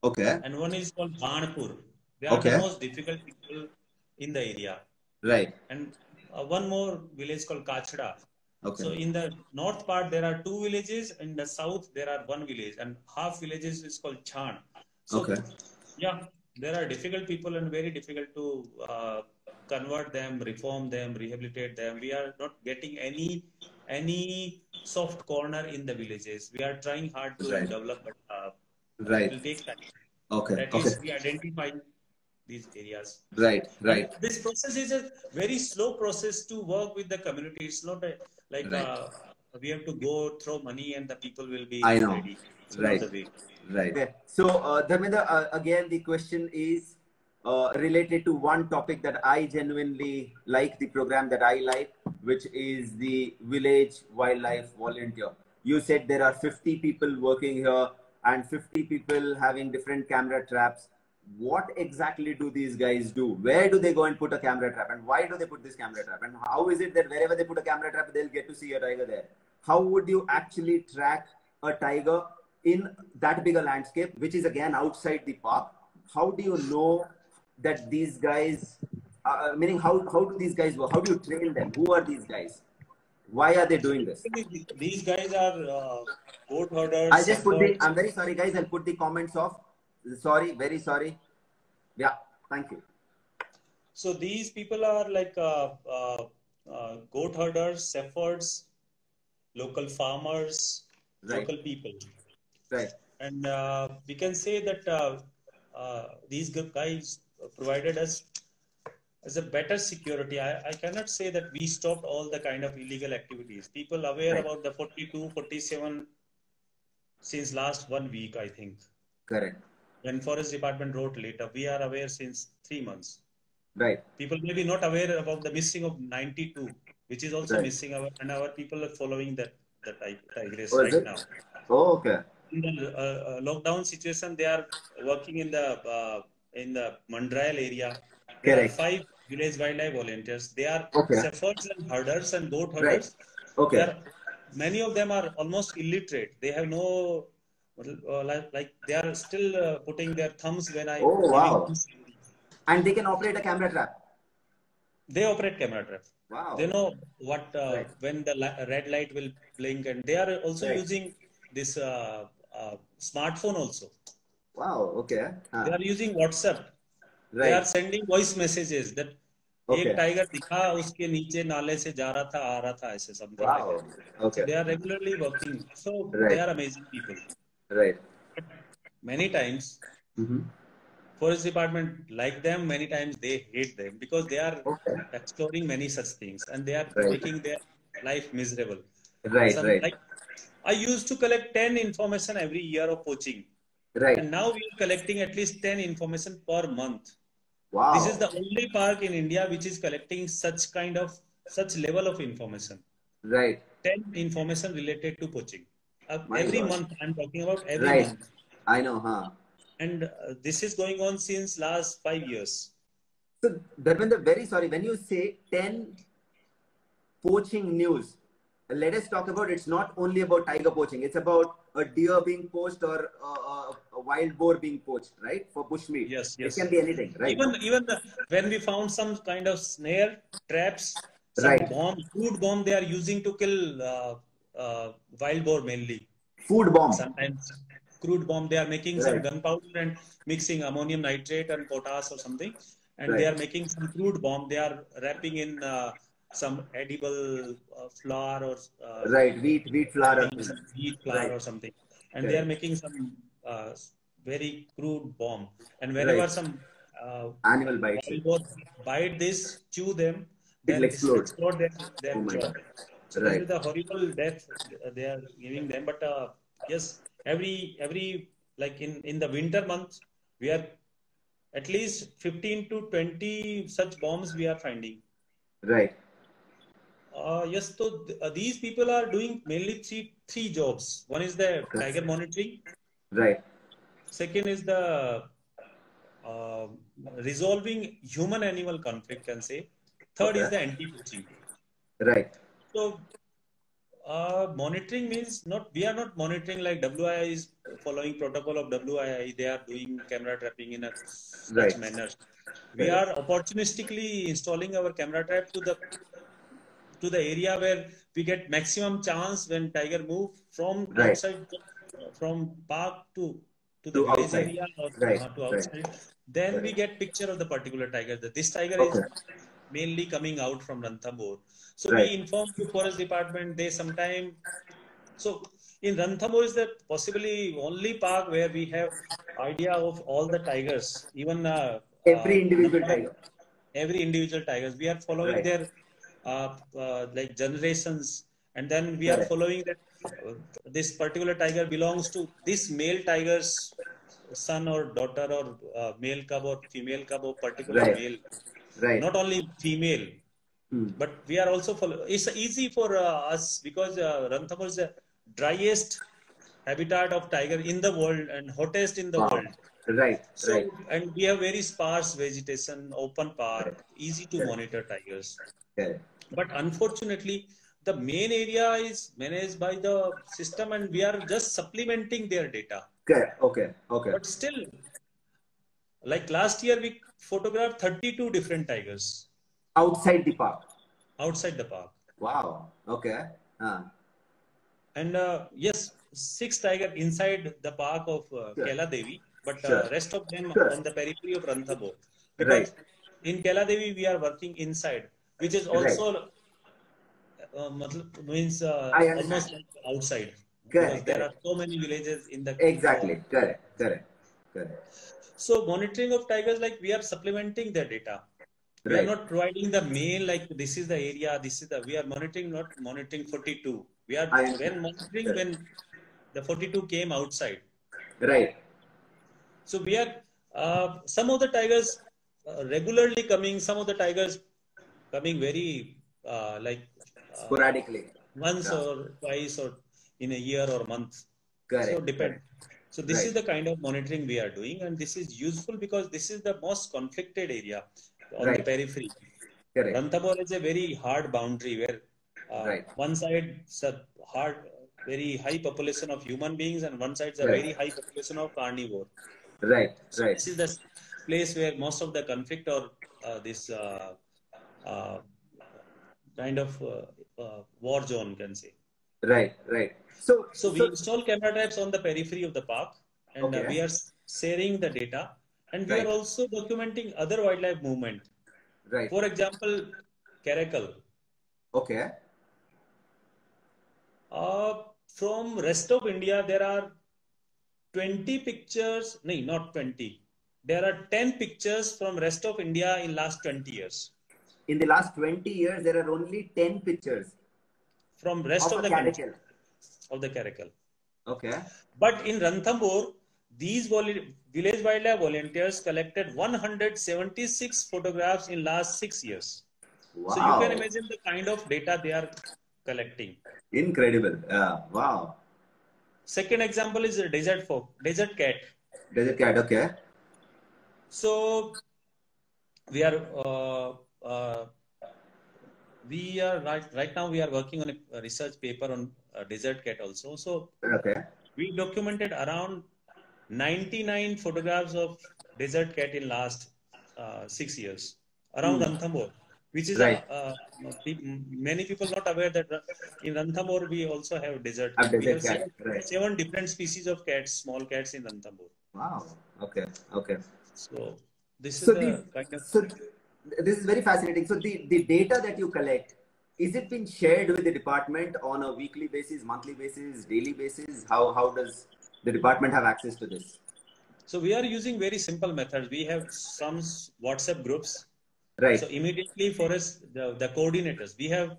Speaker 1: Okay.
Speaker 2: and one is called Banpur. They are the
Speaker 1: Okay.
Speaker 2: most difficult people in the area.
Speaker 1: Right.
Speaker 2: And one more village called Kachda.
Speaker 1: Okay.
Speaker 2: So in the north part there are 2 villages. In the south there are 1 village, and half villages is called Chan. So
Speaker 1: Okay.
Speaker 2: yeah, there are difficult people and very difficult to convert them, reform them, rehabilitate them. We are not getting any soft corner in the villages. We are trying hard to
Speaker 1: Right.
Speaker 2: develop, but it
Speaker 1: Right.
Speaker 2: will take time.
Speaker 1: Okay.
Speaker 2: But at
Speaker 1: Okay.
Speaker 2: least we identify these areas.
Speaker 1: Right.
Speaker 2: And
Speaker 1: Right.
Speaker 2: this process is a very slow process to work with the community. It's not like
Speaker 1: Right.
Speaker 2: we have to go throw money and the people will be
Speaker 1: I know.
Speaker 2: ready. It's not
Speaker 1: Right.
Speaker 2: the way.
Speaker 1: Right. Okay. So, Dharmendra, again, the question is related to one topic that I genuinely like, the program that I like, which is the village wildlife volunteer. You said there are 50 people working here and 50 people having different camera traps. What exactly do these guys do? Where do they go and put a camera trap? And why do they put this camera trap? And how is it that wherever they put a camera trap, they'll get to see a tiger there? How would you actually track a tiger in that bigger landscape, which is again outside the park? How do you know that these guys, meaning how do these guys work? How do you train them? Who are these guys? Why are they doing this?
Speaker 2: These guys are goat herders.
Speaker 1: I'll just put the, I'm very sorry guys, I'll put the comments off. Sorry, very sorry. Yeah, thank you.
Speaker 2: So these people are like goat herders, shepherds, local farmers,
Speaker 1: Right.
Speaker 2: local people.
Speaker 1: Right.
Speaker 2: And we can say that these guys provided us as a better security. I cannot say that we stopped all the kind of illegal activities. People aware
Speaker 1: Right.
Speaker 2: about the 42, 47 since last 1 week, I think.
Speaker 1: Correct.
Speaker 2: When Forest Department wrote later, we are aware since 3 months.
Speaker 1: Right.
Speaker 2: People may be not aware about the missing of 92, which is also
Speaker 1: Right.
Speaker 2: missing, and our people are following that tigress
Speaker 1: Oh, is
Speaker 2: right
Speaker 1: it?
Speaker 2: now.
Speaker 1: Oh, okay.
Speaker 2: In the lockdown situation, they are working in the Mandrail area. There
Speaker 1: Correct.
Speaker 2: are 5 village wildlife volunteers. They are
Speaker 1: Okay.
Speaker 2: shepherds and herders and goat
Speaker 1: Right.
Speaker 2: herders.
Speaker 1: Okay.
Speaker 2: Many of them are almost illiterate. They have no like they are still putting their thumbs when I
Speaker 1: Oh,
Speaker 2: giving
Speaker 1: wow.
Speaker 2: them.
Speaker 1: And they can operate a camera trap.
Speaker 2: They operate camera trap. They
Speaker 1: Wow.
Speaker 2: know what
Speaker 1: Right.
Speaker 2: when the red light will blink, and they are also
Speaker 1: Right.
Speaker 2: using this smartphone also.
Speaker 1: Wow. Okay.
Speaker 2: They are using WhatsApp. They are
Speaker 1: Right.
Speaker 2: sending voice messages that एक
Speaker 1: Okay.
Speaker 2: Tiger दिखा उसके नीचे नाले से जा रहा था आ रहा था ऐसे something like
Speaker 1: Wow.
Speaker 2: that. So
Speaker 1: Okay.
Speaker 2: they are regularly working. So they
Speaker 1: Right.
Speaker 2: are amazing people.
Speaker 1: Right.
Speaker 2: But many times
Speaker 1: Mm-hmm.
Speaker 2: forest department like them, many times they hate them because they are
Speaker 1: Okay.
Speaker 2: exploring many such things and they are
Speaker 1: Right.
Speaker 2: making their life miserable.
Speaker 1: Right.
Speaker 2: Some
Speaker 1: Right.
Speaker 2: like I used to collect 10 information every year of poaching,
Speaker 1: Right.
Speaker 2: and now we are collecting at least 10 information per month. This is
Speaker 1: Wow.
Speaker 2: the only park in India which is collecting such level of information.
Speaker 1: Right.
Speaker 2: 10 information related to poaching.
Speaker 1: My
Speaker 2: Every
Speaker 1: God.
Speaker 2: month, I'm talking about every
Speaker 1: Right.
Speaker 2: month.
Speaker 1: I know, huh?
Speaker 2: And this is going on since last 5 years.
Speaker 1: So, Dharmendra, very sorry. When you say 10 poaching news, let us talk about it's not only about tiger poaching, it's about a deer being poached or a wild boar being poached, right? For bushmeat.
Speaker 2: Yes,
Speaker 1: It
Speaker 2: yes.
Speaker 1: can be anything, right?
Speaker 2: When we found some kind of snare traps, some
Speaker 1: Right.
Speaker 2: bomb, crude bomb they are using to kill wild boar mainly.
Speaker 1: Food bomb.
Speaker 2: Sometimes crude bomb they are making some
Speaker 1: Right.
Speaker 2: gunpowder and mixing ammonium nitrate and potash or something, and they
Speaker 1: Right.
Speaker 2: are making some crude bomb. They are wrapping in some edible flour or
Speaker 1: Right. Wheat flour.
Speaker 2: making some wheat flour
Speaker 1: Right.
Speaker 2: or something, and they are
Speaker 1: Correct.
Speaker 2: making some very crude bomb. And whenever
Speaker 1: Right.
Speaker 2: some
Speaker 1: Animal bites it.
Speaker 2: wild boar bite this, chew them,
Speaker 1: It'll
Speaker 2: then this will
Speaker 1: explode.
Speaker 2: explode their
Speaker 1: Oh my
Speaker 2: jaw.
Speaker 1: God.
Speaker 2: So this
Speaker 1: Right.
Speaker 2: is the horrible death they are giving them. But yes, every like in the winter months, we are at least 15 to 20 such bombs we are finding.
Speaker 1: Right.
Speaker 2: Yes, so these people are doing mainly three jobs. One is the
Speaker 1: Correct.
Speaker 2: tiger monitoring.
Speaker 1: Right.
Speaker 2: Second is the uh, resolving human-animal conflict, can say. Third is
Speaker 1: Okay.
Speaker 2: the anti-poaching.
Speaker 1: Right.
Speaker 2: So monitoring means not we are not monitoring like WII is following protocol of WII. They are doing camera trapping in a such
Speaker 1: Right.
Speaker 2: manner. We
Speaker 1: Correct.
Speaker 2: are opportunistically installing our camera trap to the area where we get maximum chance when tiger move from
Speaker 1: Right.
Speaker 2: outside from park to the
Speaker 1: To
Speaker 2: village
Speaker 1: outside.
Speaker 2: area or
Speaker 1: Right.
Speaker 2: to
Speaker 1: Right.
Speaker 2: outside. Then we
Speaker 1: Correct.
Speaker 2: get picture of the particular tiger that this tiger is
Speaker 1: Okay.
Speaker 2: mainly coming out from Ranthambore. So we
Speaker 1: Right.
Speaker 2: inform the forest department. They sometime so in Ranthambore is the possibly only park where we have idea of all the tigers, even
Speaker 1: Every individual
Speaker 2: number of
Speaker 1: tiger.
Speaker 2: every individual tigers. We are following
Speaker 1: Right.
Speaker 2: their like generations, and then we are
Speaker 1: Correct.
Speaker 2: following that this particular tiger belongs to this male tiger's son or daughter or male cub or female cub or particular
Speaker 1: Right.
Speaker 2: male,
Speaker 1: Right.
Speaker 2: not only female.
Speaker 1: Hmm.
Speaker 2: But we are also follow. It's easy for us because Ranthambore is the driest habitat of tiger in the world and hottest in the
Speaker 1: Wow.
Speaker 2: world.
Speaker 1: Right.
Speaker 2: So,
Speaker 1: Right.
Speaker 2: and we have very sparse vegetation, open park,
Speaker 1: Correct.
Speaker 2: easy to
Speaker 1: Correct.
Speaker 2: monitor tigers.
Speaker 1: Correct.
Speaker 2: But unfortunately, the main area is managed by the system and we are just supplementing their data.
Speaker 1: Correct. Okay. Okay.
Speaker 2: But still, like last year, we photographed 32 different tigers
Speaker 1: Outside the park.
Speaker 2: outside the park.
Speaker 1: Wow. Okay.
Speaker 2: And yes, 6 tiger inside the park of
Speaker 1: Sure.
Speaker 2: Kela Devi, but
Speaker 1: Sure.
Speaker 2: rest of them
Speaker 1: Sure.
Speaker 2: on the periphery of Ranthambore.
Speaker 1: Right.
Speaker 2: Because in Kela Devi, we are working inside, which is
Speaker 1: Right.
Speaker 2: also means
Speaker 1: I
Speaker 2: almost
Speaker 1: understand.
Speaker 2: like outside because
Speaker 1: Correct.
Speaker 2: there are
Speaker 1: Correct.
Speaker 2: so many villages in the
Speaker 1: Exactly. Correct. Correct. Correct.
Speaker 2: so monitoring of tigers, like we are supplementing their data. We are
Speaker 1: Right.
Speaker 2: not providing the main like this is the area, this is the we are monitoring, not monitoring 42. We are
Speaker 1: I
Speaker 2: when
Speaker 1: understand.
Speaker 2: monitoring
Speaker 1: Correct.
Speaker 2: when the 42 came outside.
Speaker 1: Right.
Speaker 2: So we are some of the tigers regularly coming, some of the tigers coming very like
Speaker 1: Sporadically.
Speaker 2: once
Speaker 1: Yeah.
Speaker 2: or twice or in a year or month. So
Speaker 1: Correct.
Speaker 2: depend.
Speaker 1: Correct.
Speaker 2: So this is
Speaker 1: Right.
Speaker 2: the kind of monitoring we are doing, and this is useful because this is the most conflicted area on the
Speaker 1: Right.
Speaker 2: periphery.
Speaker 1: Correct.
Speaker 2: Ranthambore is a very hard boundary where
Speaker 1: Right.
Speaker 2: one side is a hard very high population of human beings, and one side is a
Speaker 1: Right.
Speaker 2: very high population of carnivore.
Speaker 1: Right.
Speaker 2: So
Speaker 1: Right.
Speaker 2: this is the place where most of the conflict or this uh, kind of war zone, you can say.
Speaker 1: Right. Right. So
Speaker 2: So we install camera traps on the periphery of the park, and
Speaker 1: okay.
Speaker 2: we are sharing the data, and we
Speaker 1: Right.
Speaker 2: are also documenting other wildlife movement.
Speaker 1: Right.
Speaker 2: For example, caracal.
Speaker 1: Okay.
Speaker 2: From rest of India, there are 20 pictures. No, not 20. There are 10 pictures from rest of India in last 20 years.
Speaker 1: In the last 20 years, there are only 10 pictures
Speaker 2: from rest
Speaker 1: of
Speaker 2: of
Speaker 1: a
Speaker 2: the country
Speaker 1: caracal.
Speaker 2: of the caracal.
Speaker 1: Okay.
Speaker 2: But in Ranthambore, these village wildlife volunteers collected 176 photographs in last 6 years.
Speaker 1: Wow.
Speaker 2: So you can imagine the kind of data they are collecting.
Speaker 1: Incredible. Wow.
Speaker 2: Second example is a desert cat.
Speaker 1: Desert cat. Okay.
Speaker 2: So we are right now we are working on a research paper on desert cat also. So
Speaker 1: okay.
Speaker 2: We documented around 99 photographs of desert cat in last 6 years around Ranthambore, which is
Speaker 1: right.
Speaker 2: many people not aware that in Ranthambore we also have desert. We have
Speaker 1: cat.
Speaker 2: seven different species of cats, small cats in Ranthambore.
Speaker 1: Wow. Okay. Okay.
Speaker 2: So this is
Speaker 1: this is very fascinating. So the data that you collect, is it being shared with the department on a weekly basis, monthly basis, daily basis? How does the department have access to this?
Speaker 2: So we are using very simple methods. We have some WhatsApp groups.
Speaker 1: Right.
Speaker 2: So immediately for us, the coordinators, we have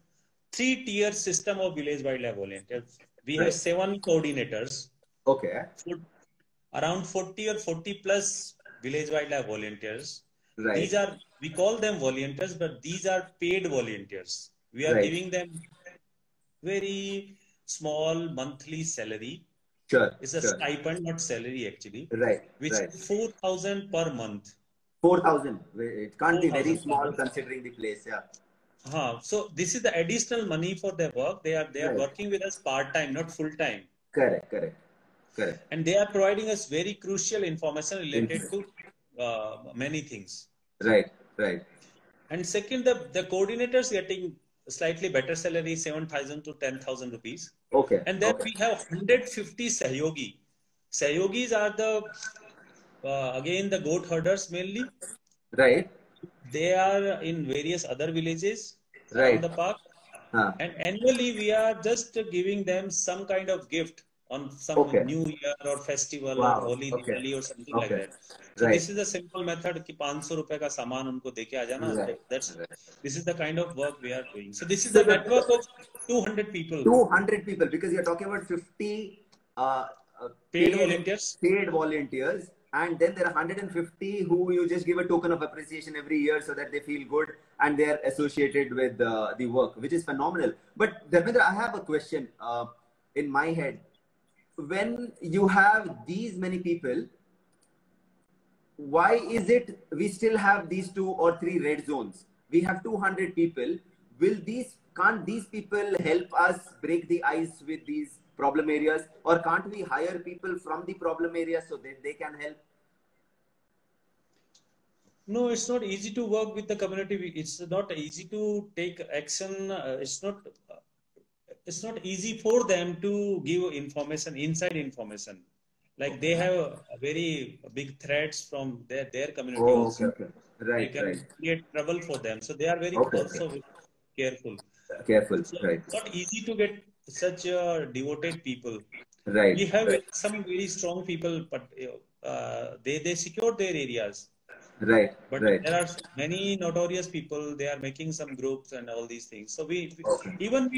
Speaker 2: 3-tier system of village wildlife volunteers. We have 7 coordinators.
Speaker 1: Okay.
Speaker 2: Around 40 or 40 plus village wildlife volunteers.
Speaker 1: Right.
Speaker 2: These are, we call them volunteers, but these are paid volunteers. We are giving them very small monthly salary.
Speaker 1: Sure.
Speaker 2: It's a stipend, not salary actually.
Speaker 1: Right.
Speaker 2: Which is 4,000 per month.
Speaker 1: 4,000. It can't be very small considering the place. Yeah.
Speaker 2: So this is the additional money for their work. They are working with us part time, not full time.
Speaker 1: Correct.
Speaker 2: And they are providing us very crucial information related to many things.
Speaker 1: Right.
Speaker 2: And second, the coordinators getting slightly better salary, 7,000 to 10,000 rupees.
Speaker 1: Okay.
Speaker 2: And then we have 150 Sahyogi. Sahyogis are again the goat herders mainly.
Speaker 1: Right.
Speaker 2: They are in various other villages around the park. And annually we are just giving them some kind of gift on some new year or festival or Holi, Diwali or something like that. So this is a simple method कि 500 रुपए का सामान उनको देके आ जाना. This is the kind of work we are doing. So this is the network of 200 people.
Speaker 1: 200 people, because you're talking about 50
Speaker 2: paid volunteers.
Speaker 1: And then there are 150 who you just give a token of appreciation every year so that they feel good and they are associated with the work, which is phenomenal. But Dharmendra, I have a question in my head. When you have these many people, why is it we still have these 2 or 3 red zones? We have 200 people. Can't these people help us break the ice with these problem areas, or can't we hire people from the problem areas so that they can help?
Speaker 2: No, it's not easy to work with the community. It's not easy to take action. It's not easy for them to give information, inside information. Like they have very big threats from their community also.
Speaker 1: Right.
Speaker 2: They can create trouble for them. So they are very also careful. So it's not easy to get such devoted people.
Speaker 1: Right.
Speaker 2: We have some very strong people, but they secure their areas.
Speaker 1: But
Speaker 2: there are many notorious people. They are making some groups and all these things. So we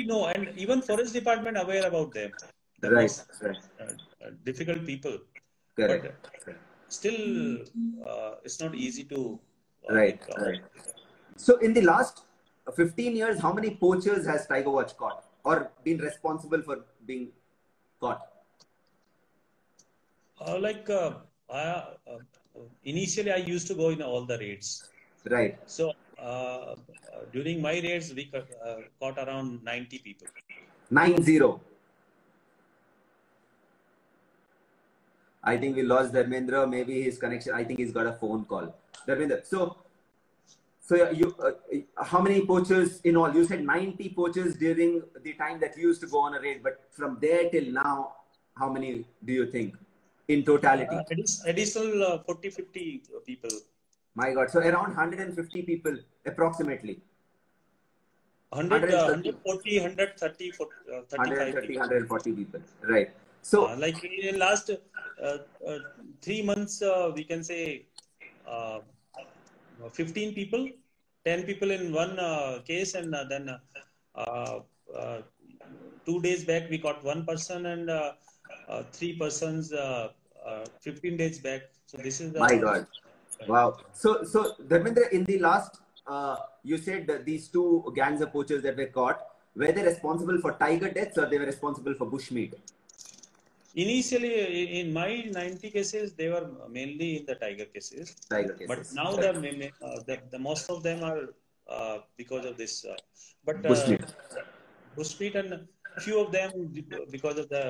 Speaker 2: know, and even forest department aware about them. The most difficult people. But still, it's not easy to.
Speaker 1: So in the last 15 years, how many poachers has Tiger Watch caught or been responsible for being caught?
Speaker 2: Initially, I used to go in all the raids.
Speaker 1: Right.
Speaker 2: So during my raids, we caught around 90 people.
Speaker 1: 90. I think we lost Dharmendra. Maybe his connection. I think he's got a phone call. Dharmendra. So you, how many poachers in all? You said 90 poachers during the time that you used to go on a raid. But from there till now, how many do you think in totality?
Speaker 2: Additional 40, 50 people.
Speaker 1: My God. So around 150 people approximately.
Speaker 2: 140, 130, 35
Speaker 1: 130,
Speaker 2: people.
Speaker 1: 140 people. Right. So
Speaker 2: like in last 3 months, we can say 15 people, 10 people in one case, and then 2 days back we got one person, and 3 persons 15 days back. So this is the...
Speaker 1: My God. Wow. So Dharmendra, in the last, you said that these two gangs of poachers that were caught, were they responsible for tiger deaths or they were responsible for bushmeat?
Speaker 2: Initially, in my 90 cases, they were mainly in the tiger cases.
Speaker 1: Tiger cases.
Speaker 2: But now the most of them are because of this. But bushmeat, and few of them because of the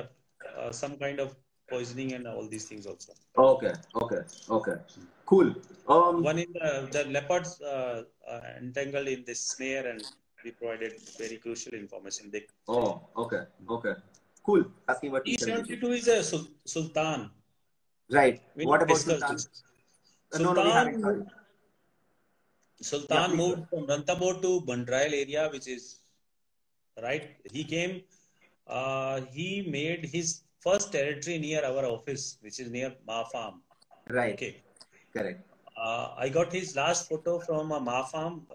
Speaker 2: some kind of poisoning and all these things also.
Speaker 1: Okay. Cool.
Speaker 2: One in the leopards entangled in this snare, and we provided very crucial information.
Speaker 1: Okay. Cool. Asking about
Speaker 2: T-72 is a sultan.
Speaker 1: Right. What about Sultan?
Speaker 2: Sultan moved from Ranthambore to Bandrail area, which is right. He came. He made his first territory near our office, which is near Ma Farm.
Speaker 1: Right.
Speaker 2: Okay.
Speaker 1: Correct.
Speaker 2: I got his last photo from Ma Farm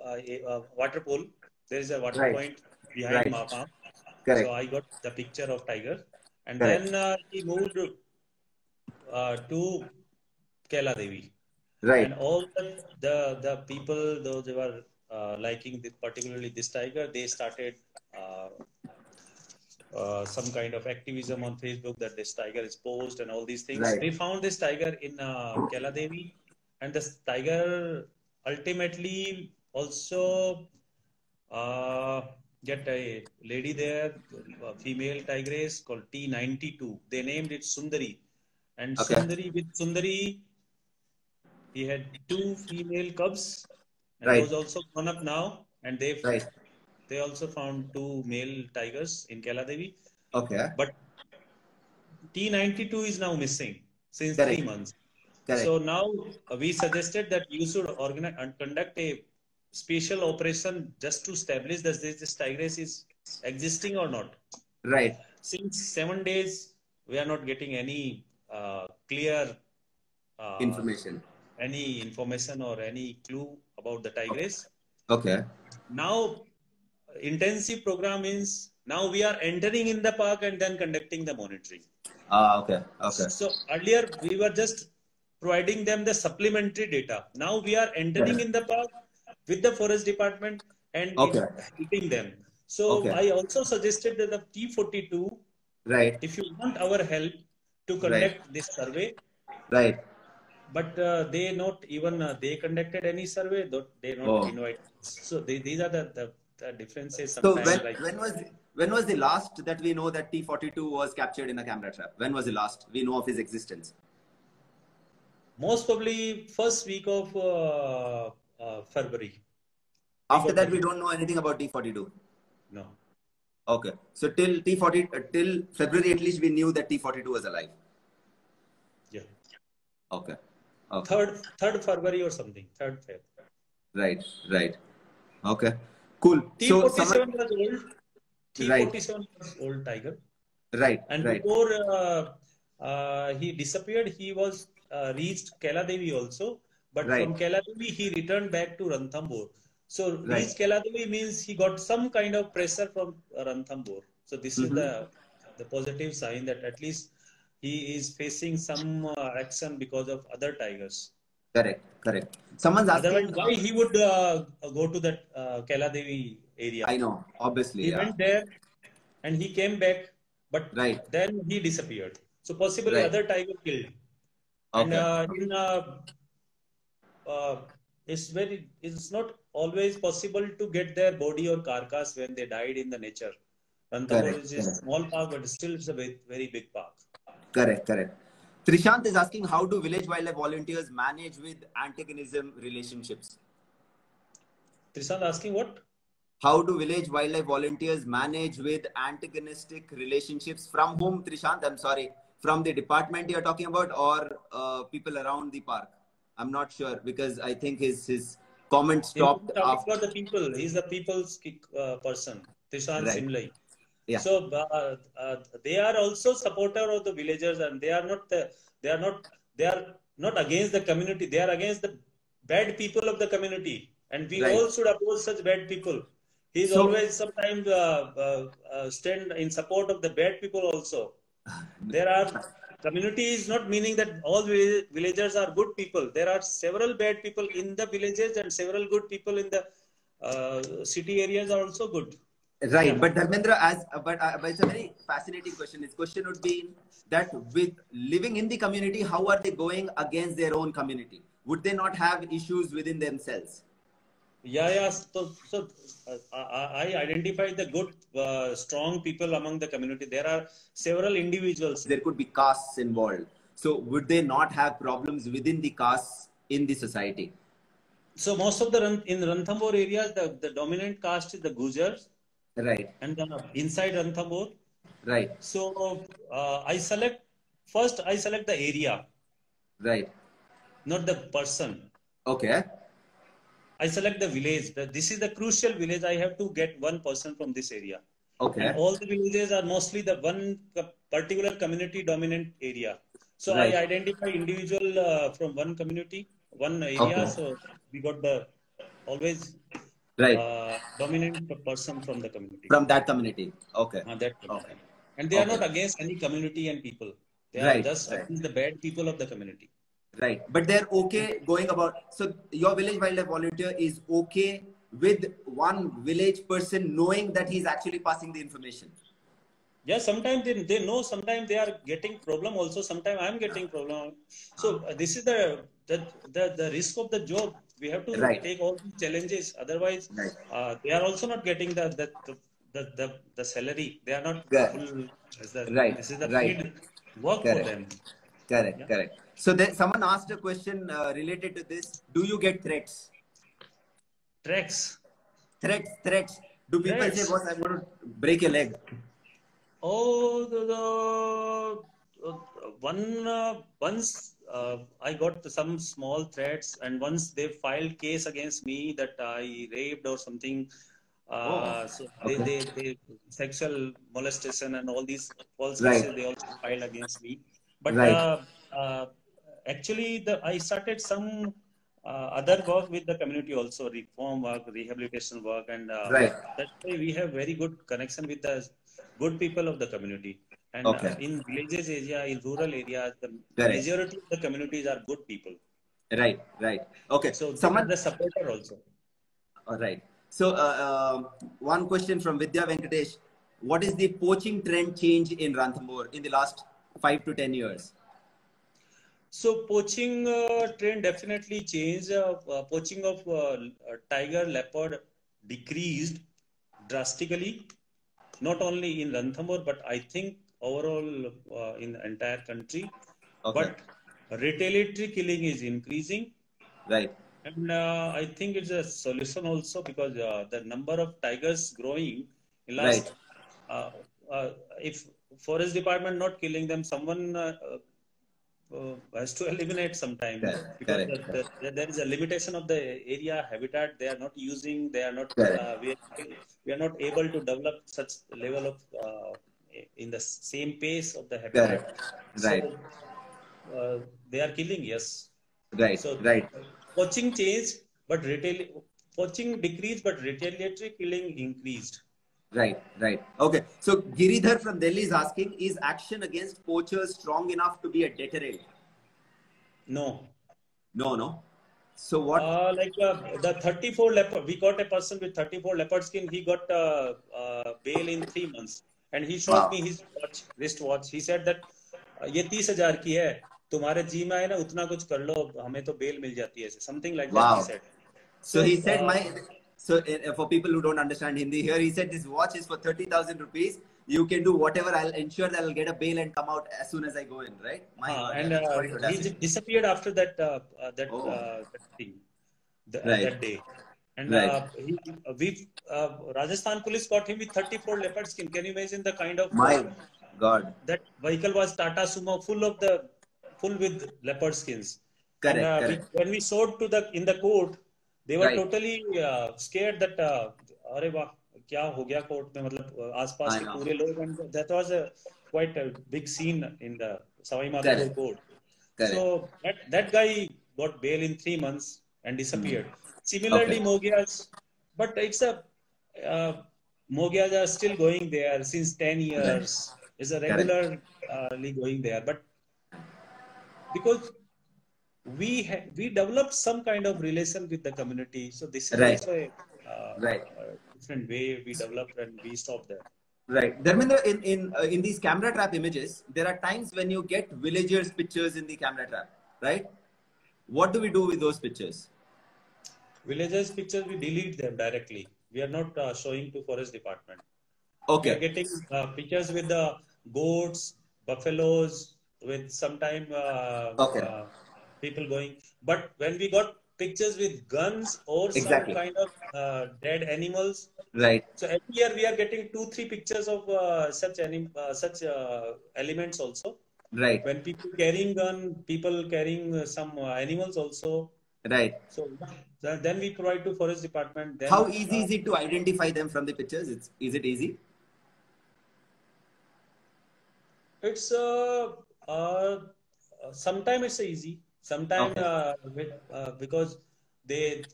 Speaker 2: water pool. There is a water point behind Ma Farm.
Speaker 1: Correct.
Speaker 2: So I got the picture of tiger, and
Speaker 1: Correct.
Speaker 2: then he moved to Kaila Devi.
Speaker 1: Right.
Speaker 2: And all the people, those who were liking particularly this tiger, they started some kind of activism on Facebook that this tiger is posed and all these things.
Speaker 1: Right.
Speaker 2: They found this tiger in Kaila Devi, and this tiger ultimately also get a lady there, a female tigress called T92. They named it Sundari, and Sundari, with Sundari, he had 2 female cubs, and those also grown up now, and they also found 2 male tigers in Kaila Devi.
Speaker 1: Okay.
Speaker 2: But T92 is now missing since 3 months.
Speaker 1: Correct.
Speaker 2: So now we suggested that you should organize and conduct a special operation just to establish that this tigress is existing or not.
Speaker 1: Right.
Speaker 2: Since 7 days, we are not getting any clear
Speaker 1: information.
Speaker 2: Any information or any clue about the tigress.
Speaker 1: Okay.
Speaker 2: Now, intensive program means now we are entering in the park and then conducting the monitoring.
Speaker 1: Okay.
Speaker 2: So earlier we were just providing them the supplementary data. Now we are entering in the park with the forest department and helping them. So I also suggested that the T42,
Speaker 1: right,
Speaker 2: if you want our help to conduct this survey,
Speaker 1: right,
Speaker 2: but they not even they conducted any survey, they not invite. So these are the differences. Sometimes,
Speaker 1: so when was the last that we know that T42 was captured in a camera trap? When was the last we know of his existence?
Speaker 2: Most probably first week of February.
Speaker 1: After that, we don't know anything about T42.
Speaker 2: No.
Speaker 1: Okay, so till February at least we knew that T42 was alive.
Speaker 2: Yeah.
Speaker 1: Okay.
Speaker 2: 3rd February or something. 3rd February.
Speaker 1: Right. Okay. Cool.
Speaker 2: T47 was old. T47 was old tiger.
Speaker 1: Right.
Speaker 2: And before he disappeared, he was reached Kaila Devi also. But from Kaila Devi, he returned back to Ranthambore. So reached Kaila Devi means he got some kind of pressure from Ranthambore. So this is the positive sign that at least he is facing some action because of other tigers.
Speaker 1: Correct. Someone's asking.
Speaker 2: Otherwise, why he would go to that Kaila Devi area?
Speaker 1: I know, obviously.
Speaker 2: He went there and he came back, but then he disappeared. So possibly other tiger killed.
Speaker 1: Okay.
Speaker 2: And it's not always possible to get their body or carcass when they died in the nature. Ranthambore is a small park, but still it's a very, very big park.
Speaker 1: Correct. Trishant is asking, how do village wildlife volunteers manage with antagonism relationships?
Speaker 2: Trishant asking what?
Speaker 1: How do village wildlife volunteers manage with antagonistic relationships? From whom, Trishant? I'm sorry. From the department you're talking about, or people around the park? I'm not sure, because I think his comment stopped
Speaker 2: Talking
Speaker 1: after.
Speaker 2: about the people. He's the people's person. Trishant
Speaker 1: Right.
Speaker 2: Simlai.
Speaker 1: Yeah.
Speaker 2: So they are also supporter of the villagers, and they are not against the community. They are against the bad people of the community, and we
Speaker 1: Right.
Speaker 2: all should oppose such bad people. He's always sometimes stand in support of the bad people also. There are community is not meaning that all villagers are good people. There are several bad people in the villages, and several good people in the city areas are also good.
Speaker 1: Right,
Speaker 2: Yeah.
Speaker 1: but Dharmendra, but it's a very fascinating question. This question would be that with living in the community, how are they going against their own community? Would they not have issues within themselves?
Speaker 2: Yeah. So I identified the good, strong people among the community. There are several individuals.
Speaker 1: There could be castes involved. So would they not have problems within the castes in the society?
Speaker 2: So most of in Ranthambore areas, the dominant caste is the Gujars.
Speaker 1: Right.
Speaker 2: And inside Ranthambore.
Speaker 1: Right.
Speaker 2: So I select the area.
Speaker 1: Right.
Speaker 2: Not the person.
Speaker 1: Okay.
Speaker 2: I select the village. This is the crucial village. I have to get one person from this area.
Speaker 1: Okay.
Speaker 2: And all the villages are mostly the one particular community dominant area. So
Speaker 1: Right.
Speaker 2: I identify individual from one community, one area.
Speaker 1: Okay.
Speaker 2: So we got the always
Speaker 1: right.
Speaker 2: Dominant person from the community.
Speaker 1: From that community. Okay.
Speaker 2: That community. Okay. And they are not against any community and people. They are just against the bad people of the community.
Speaker 1: Right. But they're okay going about. So your village wildlife volunteer is okay with one village person knowing that he's actually passing the information.
Speaker 2: Yeah, sometimes they know, sometimes they are getting problem also, sometimes I'm getting problem. So this is the risk of the job. We have to take all these challenges. Otherwise, they are also not getting the salary. They are not full. This is the paid work for them.
Speaker 1: Correct. Yeah. Correct. So someone asked a question related to this. Do you get threats?
Speaker 2: Threats.
Speaker 1: Do people say, "Boss, I'm going to break your leg"?
Speaker 2: Oh, once I got some small threats, and once they filed case against me that I raped or something. So they sexual molestation and all these false cases they also filed against me. But actually, I started some other work with the community also, reform work, rehabilitation work, and that's why we have very good connection with the good people of the community. And in villages area, in rural areas, the majority of the communities are good people.
Speaker 1: Right. Okay.
Speaker 2: So someone the supporter also.
Speaker 1: All right. So one question from Vidya Venkatesh: what is the poaching trend change in Ranthambore in the last 5 to 10 years?
Speaker 2: So poaching trend definitely changed. Poaching of tiger, leopard decreased drastically. Not only in Ranthambore, but I think overall in the entire country. But retaliatory killing is increasing.
Speaker 1: Right.
Speaker 2: And I think it's a solution also, because the number of tigers growing in last. If forest department not killing them, someone has to eliminate sometime, because there is a limitation of the area habitat they are not using. They are not. We are not able to develop such level of in the same pace of the habitat. So they are killing. Yes.
Speaker 1: Right.
Speaker 2: So poaching changed, but poaching decreased, but retaliatory killing increased.
Speaker 1: Right. Okay. So Giridhar from Delhi is asking: is action against poachers strong enough to be a deterrent? No. So what?
Speaker 2: Like the 34 leopard, we got a person with 34 leopard skin. He got bail in 3 months, and he showed me his wristwatch. He said that ये 30,000 की है, तुम्हारे जी में आए ना उतना कुछ कर लो, हमें तो bail मिल जाती है, something like that. He said.
Speaker 1: So he said So for people who don't understand Hindi here, he said this watch is for 30,000 rupees, you can do whatever. I'll ensure that I'll get a bail and come out as soon as I go in, right? My God,
Speaker 2: And
Speaker 1: that's quite
Speaker 2: he
Speaker 1: audacity.
Speaker 2: disappeared after that
Speaker 1: Oh,
Speaker 2: that thing,
Speaker 1: right,
Speaker 2: that day. And
Speaker 1: right.
Speaker 2: Rajasthan police got him with 34 leopard skin. Can you imagine the kind of
Speaker 1: My God.
Speaker 2: that vehicle was Tata Sumo, full with leopard skins. And
Speaker 1: Correct, correct.
Speaker 2: when we showed in the court, they were
Speaker 1: Right.
Speaker 2: totally scared that अरे वाह क्या हो गया court में, मतलब आसपास
Speaker 1: I
Speaker 2: के
Speaker 1: know.
Speaker 2: पूरे लोग, and that was quite a big scene in the Savai Madhopur
Speaker 1: Correct,
Speaker 2: court.
Speaker 1: correct.
Speaker 2: So that guy got bail in 3 months and disappeared. Similarly,
Speaker 1: Okay.
Speaker 2: Mogias, but Mogias are still going there since 10
Speaker 1: Right.
Speaker 2: years. Is a
Speaker 1: Correct.
Speaker 2: regularly going there, but because we developed some kind of relation with the community, so this is
Speaker 1: Right.
Speaker 2: also
Speaker 1: Right.
Speaker 2: a different way we developed and we stopped there.
Speaker 1: Right. Dharmendra, in these camera trap images, there are times when you get villagers' pictures in the camera trap, right? What do we do with those pictures?
Speaker 2: Villagers' pictures, we delete them directly. We are not showing to forest department. We are
Speaker 1: Okay.
Speaker 2: getting pictures with the goats, buffaloes, with sometime
Speaker 1: Okay.
Speaker 2: people going. But when we got pictures with guns or some
Speaker 1: Exactly.
Speaker 2: kind of dead animals,
Speaker 1: Right.
Speaker 2: so every year we are getting 2-3 pictures of such elements also.
Speaker 1: Right.
Speaker 2: When people carrying gun, people carrying some animals also.
Speaker 1: Right.
Speaker 2: So then we provide to forest department. Then
Speaker 1: How easy is it to identify them from the pictures? Is it easy?
Speaker 2: it's sometimes it's easy. Sometimes because they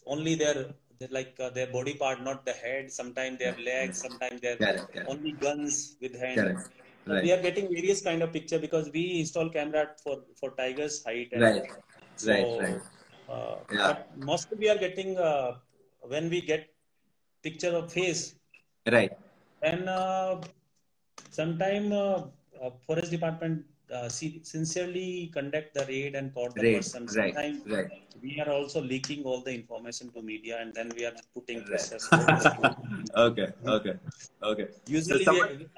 Speaker 2: only their body part, not the head. Sometimes their legs. Sometimes their
Speaker 1: Correct. Correct.
Speaker 2: only guns with hand.
Speaker 1: Correct.
Speaker 2: So
Speaker 1: Right.
Speaker 2: we are getting various kind of picture because we install camera for tigers' height and
Speaker 1: Right.
Speaker 2: all.
Speaker 1: Right.
Speaker 2: So,
Speaker 1: Right. Yeah.
Speaker 2: but mostly we are getting when we get picture of face,
Speaker 1: Right.
Speaker 2: then sometime forest department sincerely conduct the raid and caught the
Speaker 1: Right.
Speaker 2: person.
Speaker 1: Right.
Speaker 2: Sometimes
Speaker 1: Right.
Speaker 2: we are also leaking all the information to media, and then we are putting
Speaker 1: Right.
Speaker 2: pressure.
Speaker 1: Okay. Okay. Okay. So
Speaker 2: Usually
Speaker 1: someone.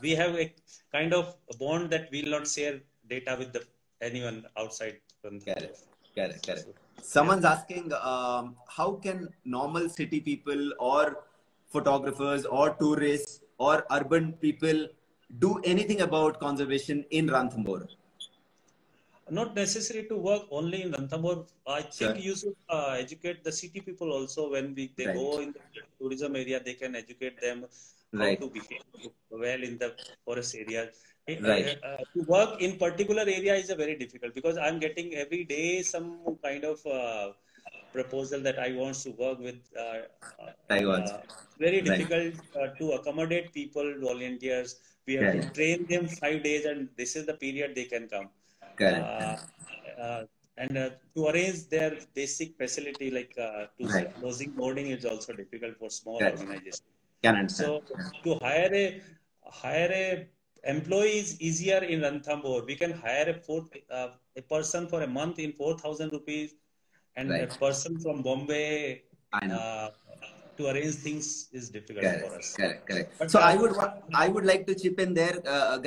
Speaker 2: we have a kind of bond that we will not share data with anyone outside from
Speaker 1: Correct. Correct. Correct.
Speaker 2: so,
Speaker 1: Someone's asking, how can normal city people or photographers or tourists or urban people do anything about conservation in Ranthambore?
Speaker 2: not necessary to work only in Ranthambore. I
Speaker 1: Sure.
Speaker 2: think you should educate the city people also. When they
Speaker 1: Right.
Speaker 2: go in the tourism area, they can educate them how
Speaker 1: Right.
Speaker 2: to behave well in the forest area.
Speaker 1: Right.
Speaker 2: To work in particular area is a very difficult, because I'm getting every day some kind of proposal that I want to work with.
Speaker 1: Taiwan.
Speaker 2: Very
Speaker 1: Right.
Speaker 2: difficult to accommodate people, volunteers. We have to
Speaker 1: Correct.
Speaker 2: train them 5 days, and this is the period they can come.
Speaker 1: Correct.
Speaker 2: And to arrange their basic facility like
Speaker 1: Right.
Speaker 2: lodging boarding is also difficult for small
Speaker 1: Correct.
Speaker 2: organization.
Speaker 1: Can understand.
Speaker 2: So to hire a employee is easier in Ranthambore. We can hire a person for a month in 4,000 rupees, and a
Speaker 1: Right.
Speaker 2: person from Bombay
Speaker 1: I know.
Speaker 2: to arrange things is difficult for
Speaker 1: Correct.
Speaker 2: us.
Speaker 1: Correct. Correct.
Speaker 2: But
Speaker 1: So I would like to chip in there,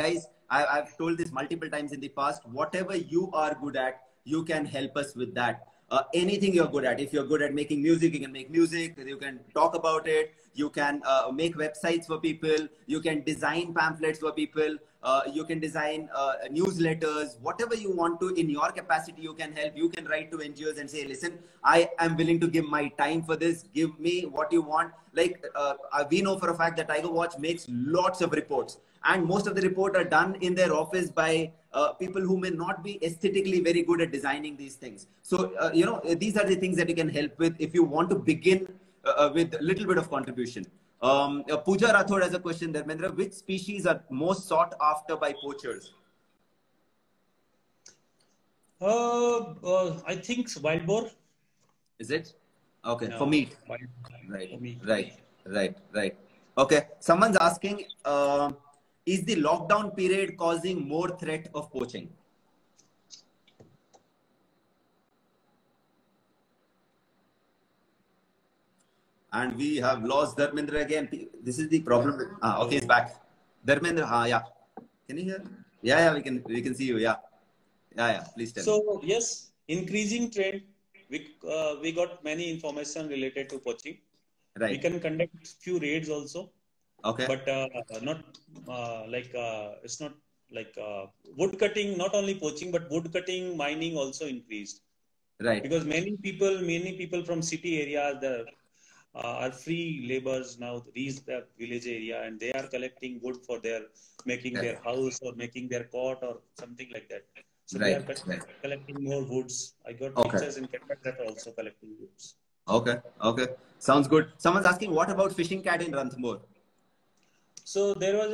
Speaker 1: guys. I've told this multiple times in the past. Whatever you are good at, you can help us with that. Anything you're good at. If you're good at making music, you can make music. You can talk about it. You can make websites for people. You can design pamphlets for people. You can design newsletters. Whatever you want to in your capacity, you can help. You can write to NGOs and say, listen, I am willing to give my time for this. Give me what you want. Like we know for a fact that Tiger Watch makes lots of reports. And most of the reports are done in their office by people who may not be aesthetically very good at designing these things. So, these are the things that you can help with if you want to begin with a little bit of contribution. Pooja Rathod has a question, Dharmendra. Which species are most sought after by poachers?
Speaker 2: I think wild boar.
Speaker 1: Is it? Okay,
Speaker 2: No,
Speaker 1: for meat. Right, right, right, right. Okay, someone's asking, is the lockdown period causing more threat of poaching? And we have lost Dharmendra again. This is the problem. Okay, he's back. Dharmendra, yeah. Can you hear? Yeah, we can see you. Yeah. Please tell.
Speaker 2: So yes, increasing trend. We got many information related to poaching.
Speaker 1: Right.
Speaker 2: We can conduct few raids also.
Speaker 1: Okay.
Speaker 2: But not it's not like wood cutting. Not only poaching, but wood cutting, mining also increased.
Speaker 1: Right.
Speaker 2: Because many people from city areas are free laborers now reach the village area, and they are collecting wood for making their house or making their cot or something like that. So they are collecting more woods. I got pictures in Canada also collecting woods.
Speaker 1: Okay. Sounds good. Someone's asking, what about fishing cat in Ranthambore?
Speaker 2: So there was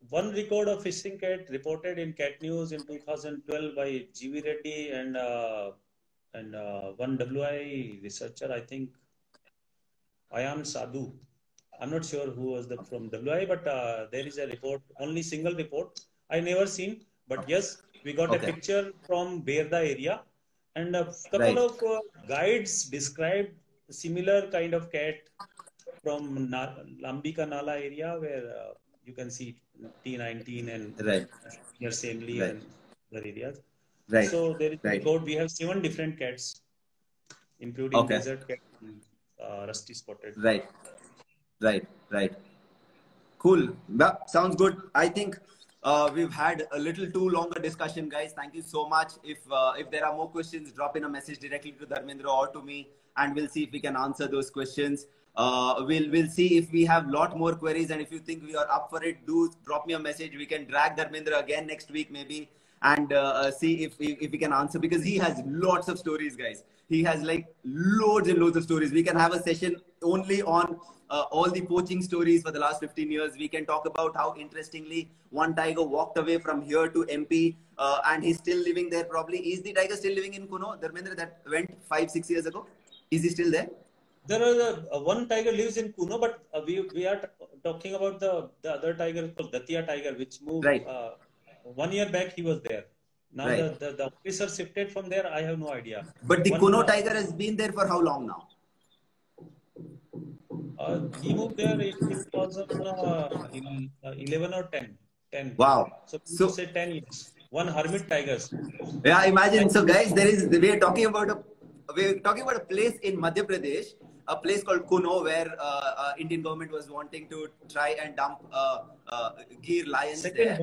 Speaker 2: one record of fishing cat reported in Cat News in 2012 by G.V. Reddy and one WI researcher, I think, Ayan Sadhu. I'm not sure who was from WI, but there is a report, only single report. I never seen, but yes, we got a picture from Berda area, and a couple of guides described similar kind of cat from Lambika Nala area, where you can see T19 and near Semli and other areas. So there is a record. We have 7 different cats, including desert cat and rusty spotted.
Speaker 1: Right. Cool. Sounds good. I think we've had a little too long a discussion, guys. Thank you so much. If there are more questions, drop in a message directly to Dharmendra or to me, and we'll see if we can answer those questions. We'll see if we have a lot more queries, and if you think we are up for it, do drop me a message. We can drag Dharmendra again next week maybe, and see if we can answer, because he has lots of stories, guys. He has like loads and loads of stories. We can have a session only on all the poaching stories for the last 15 years. We can talk about how interestingly one tiger walked away from here to MP, and he's still living there probably. Is the tiger still living in Kuno, Dharmendra, that went 5-6 years ago? Is he still there?
Speaker 2: There is one tiger lives in Kuno, but we are talking about the other tiger called Datia tiger, which moved 1 year back. He was there. Now the officer shifted from there. I have no idea.
Speaker 1: But the Kuno tiger has been there for how long now?
Speaker 2: He moved there in 2011 or 10.
Speaker 1: Wow.
Speaker 2: So say 10 years. One hermit tigers.
Speaker 1: Yeah, imagine. So guys, we are talking about a place in Madhya Pradesh, a place called Kuno, where Indian government was wanting to try and dump Gir lions there.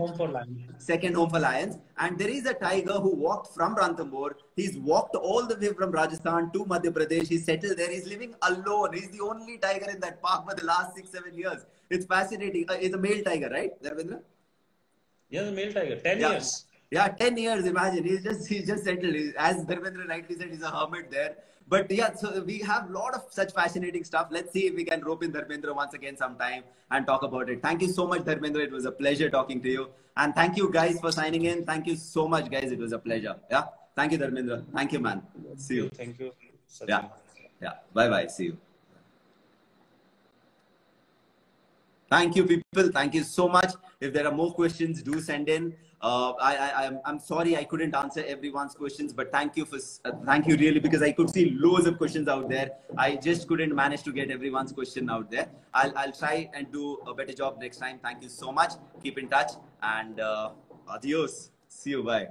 Speaker 1: Second home for lions. And there is a tiger who walked from Ranthambore. He's walked all the way from Rajasthan to Madhya Pradesh. He's settled there. He's living alone. He's the only tiger in that park for the last 6-7 years. It's fascinating. It's a male tiger, right, Dharmendra?
Speaker 2: Yes, a male tiger. 10 years.
Speaker 1: Yeah, 10 years, imagine. He's just settled. As Dharmendra rightly said, he's a hermit there. But yeah, so we have a lot of such fascinating stuff. Let's see if we can rope in Dharmendra once again sometime and talk about it. Thank you so much, Dharmendra. It was a pleasure talking to you. And thank you guys for signing in. Thank you so much, guys. It was a pleasure. Yeah. Thank you, Dharmendra. Thank you, man. See you.
Speaker 2: Thank you.
Speaker 1: Yeah. Bye-bye. See you. Thank you, people. Thank you so much. If there are more questions, do send in. I'm sorry I couldn't answer everyone's questions, but thank you really, because I could see loads of questions out there. I just couldn't manage to get everyone's question out there. I'll try and do a better job next time. Thank you so much. Keep in touch, and adios. See you. Bye.